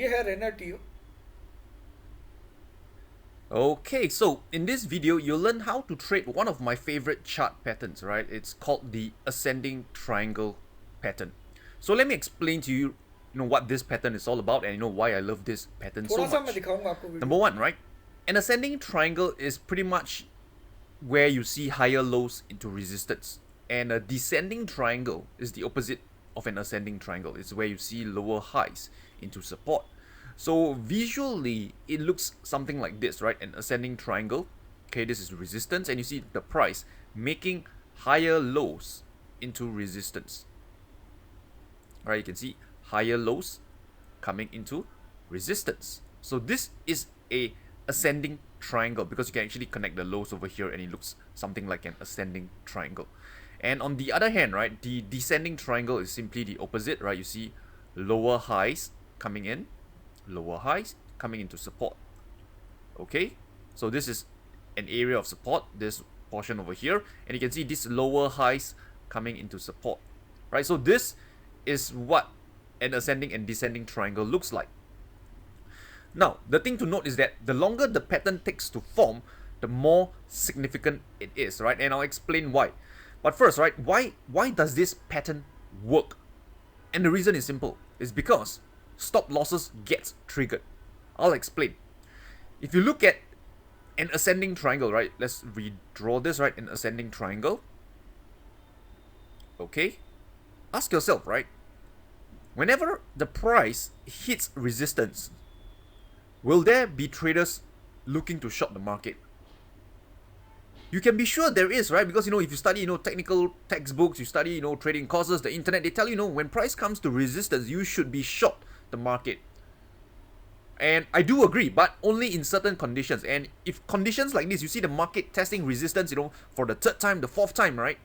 ये है रेनर टियो। Okay, so in this video, you'll learn how to trade one of my favorite chart patterns, right? It's called the ascending triangle pattern. So let me explain to you, what this pattern is all about, and why I love this pattern so थोड़ा सा मैं much. दिखाऊंगा आपको video. Number one, right? An ascending triangle is pretty much where you see higher lows into resistance. And a descending triangle is the opposite of an ascending triangle. It's where you see lower highs into support. So visually, it looks something like this, right? An ascending triangle. Okay, this is resistance, and you see the price making higher lows into resistance. Right, you can see higher lows coming into resistance. So this is a ascending triangle because you can actually connect the lows over here and it looks something like an ascending triangle. And on the other hand, right, the descending triangle is simply the opposite, right? You see lower highs coming in, lower highs coming into support. Okay, so this is an area of support, this portion over here, and you can see these lower highs coming into support, right? So this is what an ascending and descending triangle looks like. Now, the thing to note is that the longer the pattern takes to form, the more significant it is, right? And I'll explain why. But first, right, why does this pattern work? And the reason is simple. It's because stop losses gets triggered. I'll explain. If you look at an ascending triangle, right, let's redraw this, right, an ascending triangle. Okay, ask yourself, right, whenever the price hits resistance, will there be traders looking to short the market? You can be sure there is, right? Because if you study technical textbooks, you study trading courses, the internet, they tell you when price comes to resistance, you should be short the market. And I do agree, but only in certain conditions. And if conditions like this, you see the market testing resistance, for the third time, the fourth time, right?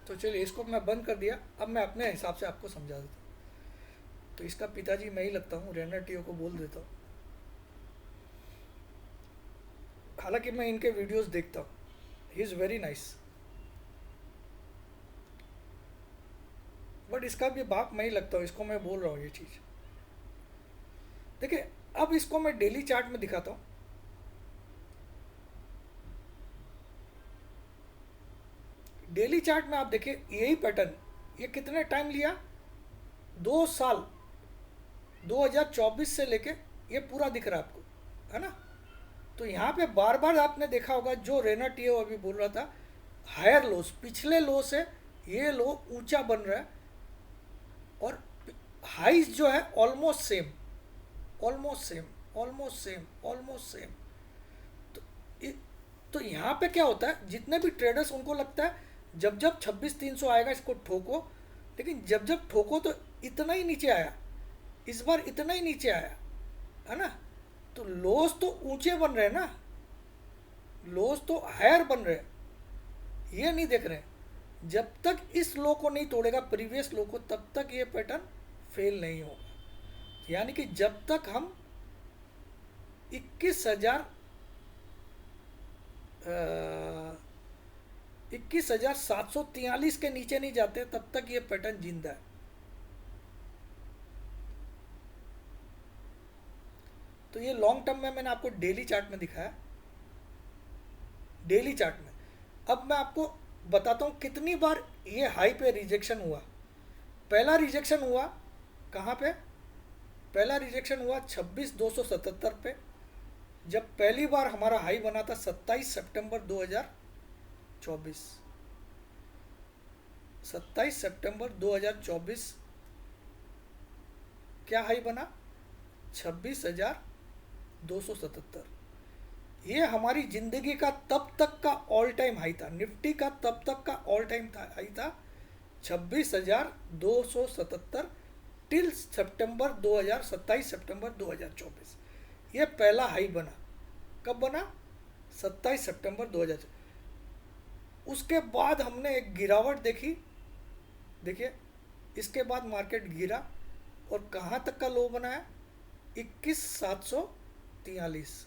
तो चलिए इसको मैं बंद कर दिया। अब मैं अपने हिसाब से आपको समझा देता हूँ। तो इसका पिताजी मैं ही लगता हूँ, रेनर टियो को बोल देता हूँ। हालांकि मैं इनके वीडियोस देखता हूँ, he is very nice, but इसका भी बाप मैं ही लगता हूँ, इसको मैं बोल रहा हूँ ये चीज़। देखिए, अब इसको मैं डेली चार्ट में दिखाता हूँ। डेली चार्ट में आप देखिए यही पैटर्न, ये कितने टाइम लिया, 2 साल, 2024 से लेके ये पूरा दिख रहा है आपको, है ना। तो यहाँ पे बार बार आपने देखा होगा जो रेनर टियो अभी बोल रहा था, हायर लोस, पिछले लो से ये लो ऊंचा बन रहा है और हाइज जो है almost same, almost same, almost same, almost same. तो यहाँ पे क्या होता है, जितने भी ट्रेडर्स उनको लगता है जब 26,300 आएगा इसको ठोको, लेकिन जब ठोको तो इतना ही नीचे आया, इस बार इतना ही नीचे आया, है ना। तो लोस तो ऊंचे बन रहे हैं ना, लोस तो हायर बन रहे हैं, ये नहीं देख रहे हैं। जब तक इस लो को नहीं तोड़ेगा, प्रीवियस लो को, तब तक ये पैटर्न फेल नहीं होगा। यानी कि जब तक हम 21,743 के नीचे नहीं जाते, तब तक ये पैटर्न जिंदा है। तो ये लॉन्ग टर्म में मैंने आपको डेली चार्ट में दिखाया, डेली चार्ट में। अब मैं आपको बताता हूँ कितनी बार ये हाई पे रिजेक्शन हुआ। पहला रिजेक्शन हुआ कहाँ पे? पहला रिजेक्शन हुआ 26,277 पे, जब पहली बार हमारा हाई बना था 27 सितंबर 2024। 27 सितंबर 2024 क्या हाई बना? 26,277। ये हमारी ज़िंदगी का तब तक का ऑल टाइम हाई था। निफ्टी का तब तक का ऑल टाइम हाई था 26,277 टिल सितंबर 27 सितंबर 2024। ये पहला हाई बना। कब बना? 27 सितंबर 2024। उसके बाद हमने एक गिरावट देखी। देखिए, इसके बाद मार्केट गिरा और कहाँ तक का लो बनाया? 21,743।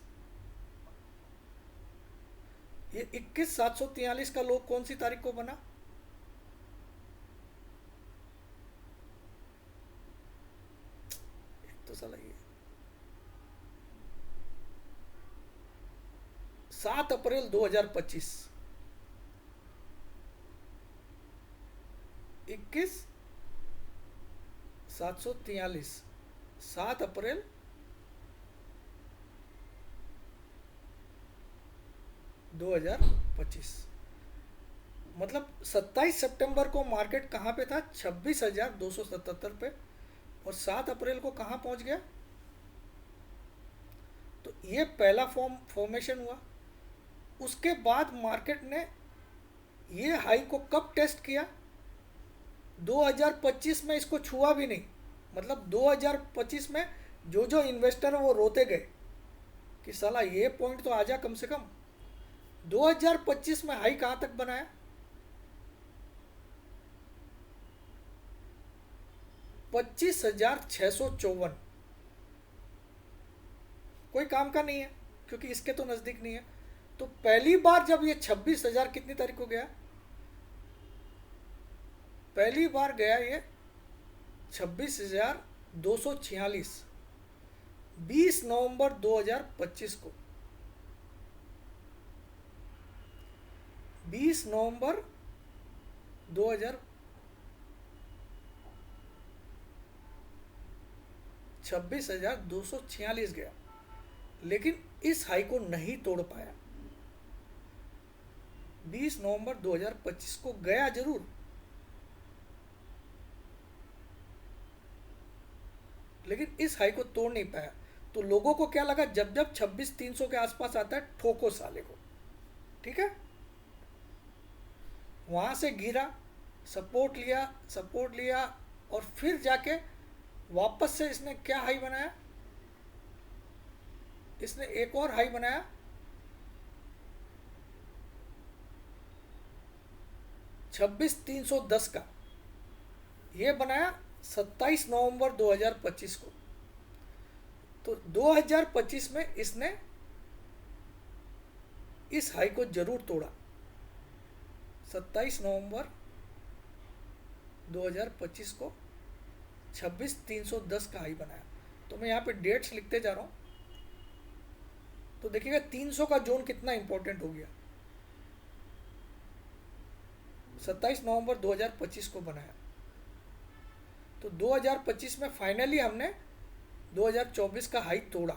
ये 21,743 का लो कौन सी तारीख को बना? तो साला ये 7 अप्रैल 2025। 21,743 7 अप्रैल 2025। मतलब 27 सितंबर को मार्केट कहाँ पे था? 26,277 पे। और 7 अप्रैल को कहाँ पहुँच गया? तो ये पहला फॉर्मेशन हुआ। उसके बाद मार्केट ने ये हाई को कब टेस्ट किया? 2025 में इसको छुआ भी नहीं। मतलब 2025 में जो जो इन्वेस्टर है वो रोते गए कि साला ये पॉइंट तो आ जा कम से कम। 2025 में हाई कहाँ तक बनाया? 25,654। कोई काम का नहीं है क्योंकि इसके तो नज़दीक नहीं है। तो पहली बार जब ये 26,000 कितनी तारीख को गया? पहली बार गया ये 26,246 20 नवंबर 2025 को। 20 नवंबर 26,246 गया, लेकिन इस हाई को नहीं तोड़ पाया। 20 नवंबर 2025 को गया जरूर, लेकिन इस हाई को तोड़ नहीं पाया। तो लोगों को क्या लगा? जब जब 26,300 के आसपास आता है, ठोको साले को। ठीक है, वहां से गिरा, सपोर्ट लिया और फिर जाके वापस से इसने क्या हाई बनाया? इसने एक और हाई बनाया 26,310 का। ये बनाया 27 नवंबर 2025 को। तो 2025 में इसने इस हाई को जरूर तोड़ा। 27 नवंबर 2025 को 26,310 का हाई बनाया। तो मैं यहाँ पे डेट्स लिखते जा रहा हूँ, तो देखिएगा 300 का जोन कितना इंपॉर्टेंट हो गया। 27 नवंबर 2025 को बनाया। तो 2025 में फाइनली हमने 2024 का हाई तोड़ा,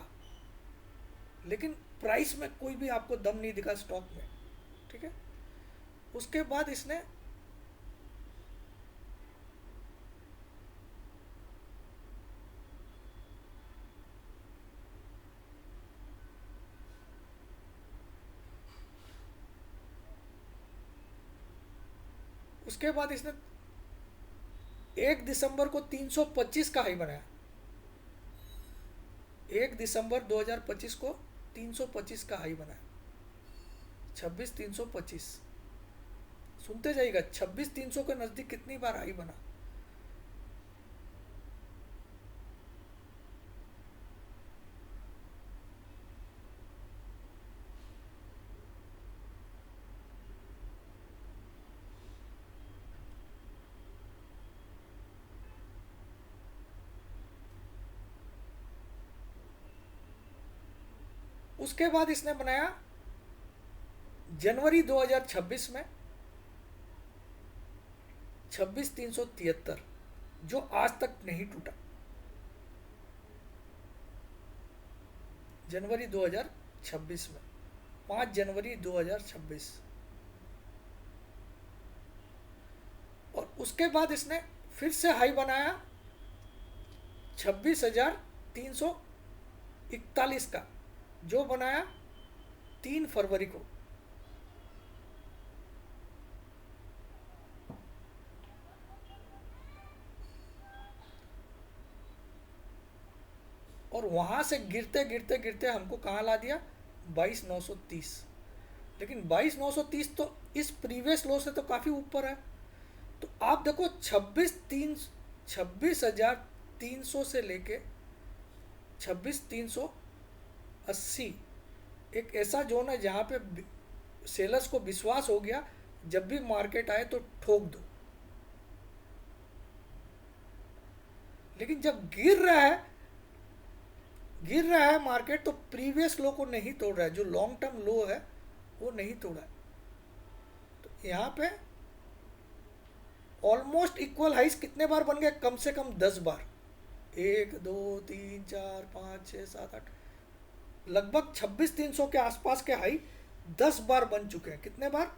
लेकिन प्राइस में कोई भी आपको दम नहीं दिखा स्टॉक में। ठीक है, उसके बाद इसने उसके बाद इसने 1 दिसंबर को 325 का हाई बनाया। 1 दिसंबर 2025 को 325 का हाई बनाया। 26,325। सुनते जाइएगा, 26,300 के नज़दीक कितनी बार हाई बना। उसके बाद इसने बनाया जनवरी 2026 में 26,373, जो आज तक नहीं टूटा। जनवरी 2026 में 5 जनवरी 2026। और उसके बाद इसने फिर से हाई बनाया 26,341 का, जो बनाया 3 फरवरी को। और वहां से गिरते गिरते गिरते हमको कहाँ ला दिया, 22,930। लेकिन 22,930 तो इस प्रीवियस लो से तो काफ़ी ऊपर है। तो आप देखो 26,300 से लेके 26,380 एक ऐसा जोन है जहाँ पे सेलर्स को विश्वास हो गया जब भी मार्केट आए तो ठोक दो। लेकिन जब गिर रहा है मार्केट, तो प्रीवियस लो को नहीं तोड़ रहा है, जो लॉन्ग टर्म लो है वो नहीं तोड़ा है। तो यहाँ पे ऑलमोस्ट इक्वल हाइस कितने बार बन गए, कम से कम 10 बार। 1 2 3 4 5 6 7 8, लगभग 26,300 के आसपास के हाई 10 बार बन चुके हैं। कितने बार,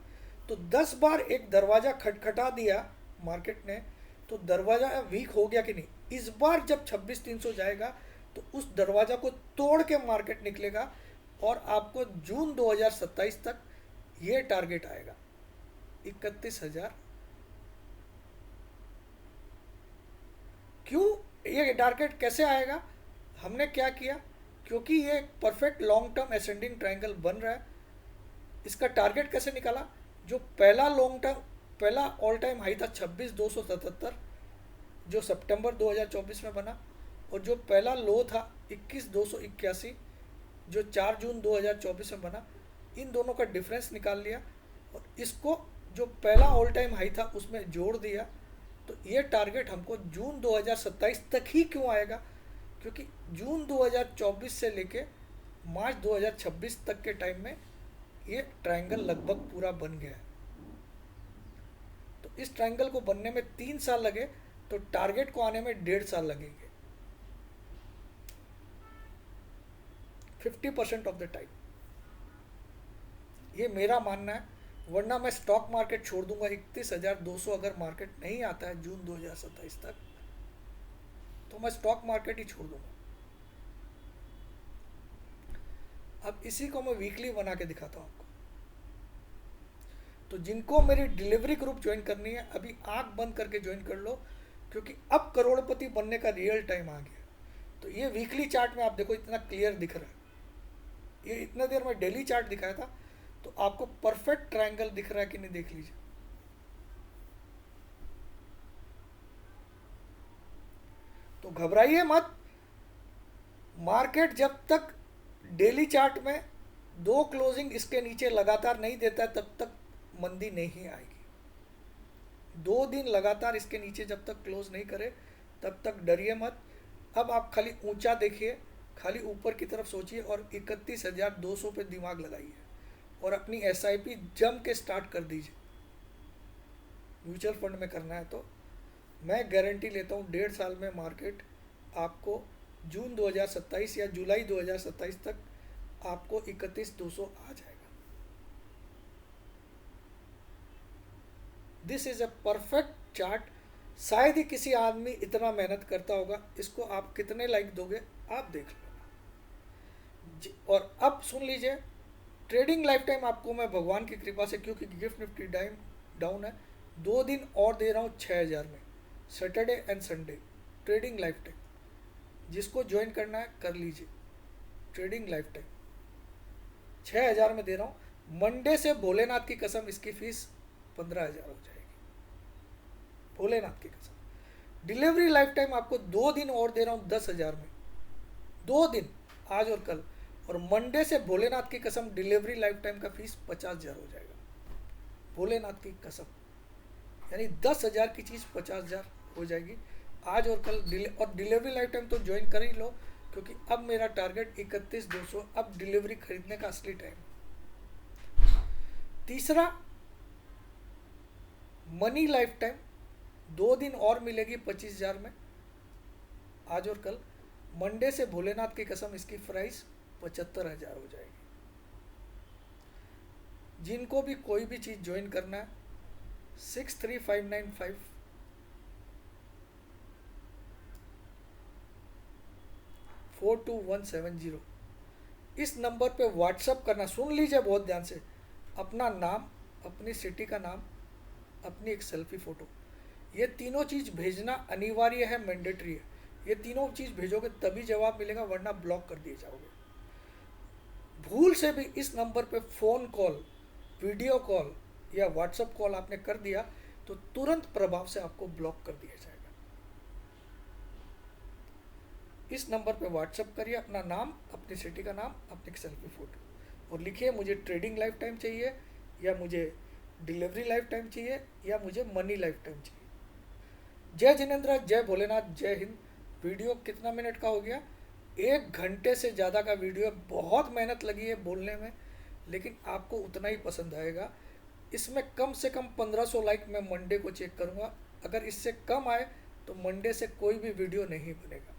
तो 10 बार एक दरवाजा खटखटा दिया मार्केट ने, तो दरवाजा वीक हो गया कि नहीं। इस बार जब 26,300 जाएगा तो उस दरवाजा को तोड़ के मार्केट निकलेगा और आपको जून 2027 तक ये टारगेट आएगा 31,000। क्यों ये टारगेट कैसे आएगा, हमने क्या किया, क्योंकि ये एक perfect long term ascending triangle बन रहा है। इसका टारगेट कैसे निकाला, जो पहला ऑल टाइम हाई था 26,277, जो सितंबर 2024 में बना, और जो पहला लो था 21,281, जो 4 जून 2024 में बना। इन दोनों का डिफरेंस निकाल लिया और इसको जो पहला ऑल टाइम हाई था उसमें जोड़ दिया। तो ये टारगेट हमको जून 2027 तक ही क्यों आएगा, क्योंकि जून 2024 से लेके मार्च 2026 तक के टाइम में ये ट्रायंगल लगभग पूरा बन गया है। तो इस ट्रायंगल को बनने में 3 साल लगे, तो टारगेट को आने में 1.5 साल लगेंगे, 50% ऑफ द टाइम। ये मेरा मानना है, वरना मैं स्टॉक मार्केट छोड़ दूंगा 31,200। अगर मार्केट नहीं आता है जून 2027 तक, तो मैं स्टॉक मार्केट ही छोड़ दूंगा। अब इसी को मैं वीकली बना के दिखाता हूँ आपको। तो जिनको मेरी डिलीवरी ग्रुप ज्वाइन करनी है, अभी आंख बंद करके ज्वाइन कर लो, क्योंकि अब करोड़पति बनने का रियल टाइम आ गया। तो ये वीकली चार्ट में आप देखो इतना क्लियर दिख रहा है। ये इतना देर में डेली चार्ट दिखाया था, तो आपको परफेक्ट ट्रायंगल दिख रहा है कि नहीं, देख लीजिए। तो घबराइए मत, मार्केट जब तक डेली चार्ट में 2 क्लोजिंग इसके नीचे लगातार नहीं देता तब तक मंदी नहीं आएगी। 2 दिन लगातार इसके नीचे जब तक क्लोज नहीं करे तब तक डरिए मत। अब आप खाली ऊंचा देखिए, खाली ऊपर की तरफ सोचिए और 31,200 पे दिमाग लगाइए और अपनी SIP जम के स्टार्ट कर दीजिए। म्यूचुअल फंड में करना है तो मैं गारंटी लेता हूँ 1.5 साल में मार्केट आपको जून 2027 या जुलाई 2027 तक आपको 31,200 आ जाएगा। This is a perfect chart. शायद ही किसी आदमी इतना मेहनत करता होगा। इसको आप कितने लाइक दोगे आप देख लो। और अब सुन लीजिए, ट्रेडिंग लाइफ टाइम आपको मैं भगवान की कृपा से, क्योंकि गिफ्ट निफ्टी डाउन है, 2 दिन और दे रहा हूँ 6,000 में, Saturday and Sunday trading life time. जिसको ज्वाइन करना है कर लीजिए। ट्रेडिंग लाइफ टाइम 6,000 में दे रहा हूँ। मंडे से भोलेनाथ की कसम इसकी फीस 15,000 हो जाएगी, भोलेनाथ की कसम। डिलीवरी लाइफ टाइम आपको 2 दिन और दे रहा हूँ 10,000 में, 2 दिन, आज और कल। और मंडे से भोलेनाथ की कसम डिलीवरी लाइफ टाइम का फीस 50,000 हो जाएगा, भोलेनाथ की कसम। यानी 10,000 की चीज़ 50,000 हो जाएगी आज और कल। और डिलीवरी लाइफ टाइम तो ज्वाइन कर ही लो, क्योंकि अब मेरा टारगेट 31,200, अब डिलीवरी खरीदने का असली टाइम। तीसरा, मनी लाइफ टाइम 2 दिन और मिलेगी 25,000 में, आज और कल। मंडे से भोलेनाथ की कसम इसकी प्राइस 75,000 हो जाएगी। जिनको भी कोई भी चीज़ ज्वाइन करना है 63595 42170 इस नंबर पे व्हाट्सअप करना। सुन लीजिए बहुत ध्यान से, अपना नाम, अपनी सिटी का नाम, अपनी एक सेल्फी फ़ोटो, ये तीनों चीज़ भेजना अनिवार्य है, मैंडेटरी है। ये तीनों चीज़ भेजोगे तभी जवाब मिलेगा, वरना ब्लॉक कर दिए जाओगे। भूल से भी इस नंबर पे फ़ोन कॉल, वीडियो कॉल या व्हाट्सअप कॉल आपने कर दिया तो तुरंत प्रभाव से आपको ब्लॉक कर दिया जाएगा। इस नंबर पे व्हाट्सअप करिए अपना नाम, अपनी सिटी का नाम, अपनी सेल्फी फ़ोटो, और लिखिए मुझे ट्रेडिंग लाइफ टाइम चाहिए, या मुझे डिलीवरी लाइफ टाइम चाहिए, या मुझे मनी लाइफ टाइम चाहिए। जय जिनेंद्र, जय भोलेनाथ, जय हिंद। वीडियो कितना मिनट का हो गया? 1 घंटे से ज़्यादा का वीडियो है। बहुत मेहनत लगी है बोलने में, लेकिन आपको उतना ही पसंद आएगा। इसमें कम से कम 1500 लाइक मैं मंडे को चेक करूँगा। अगर इससे कम आए तो मंडे से कोई भी वीडियो नहीं बनेगा।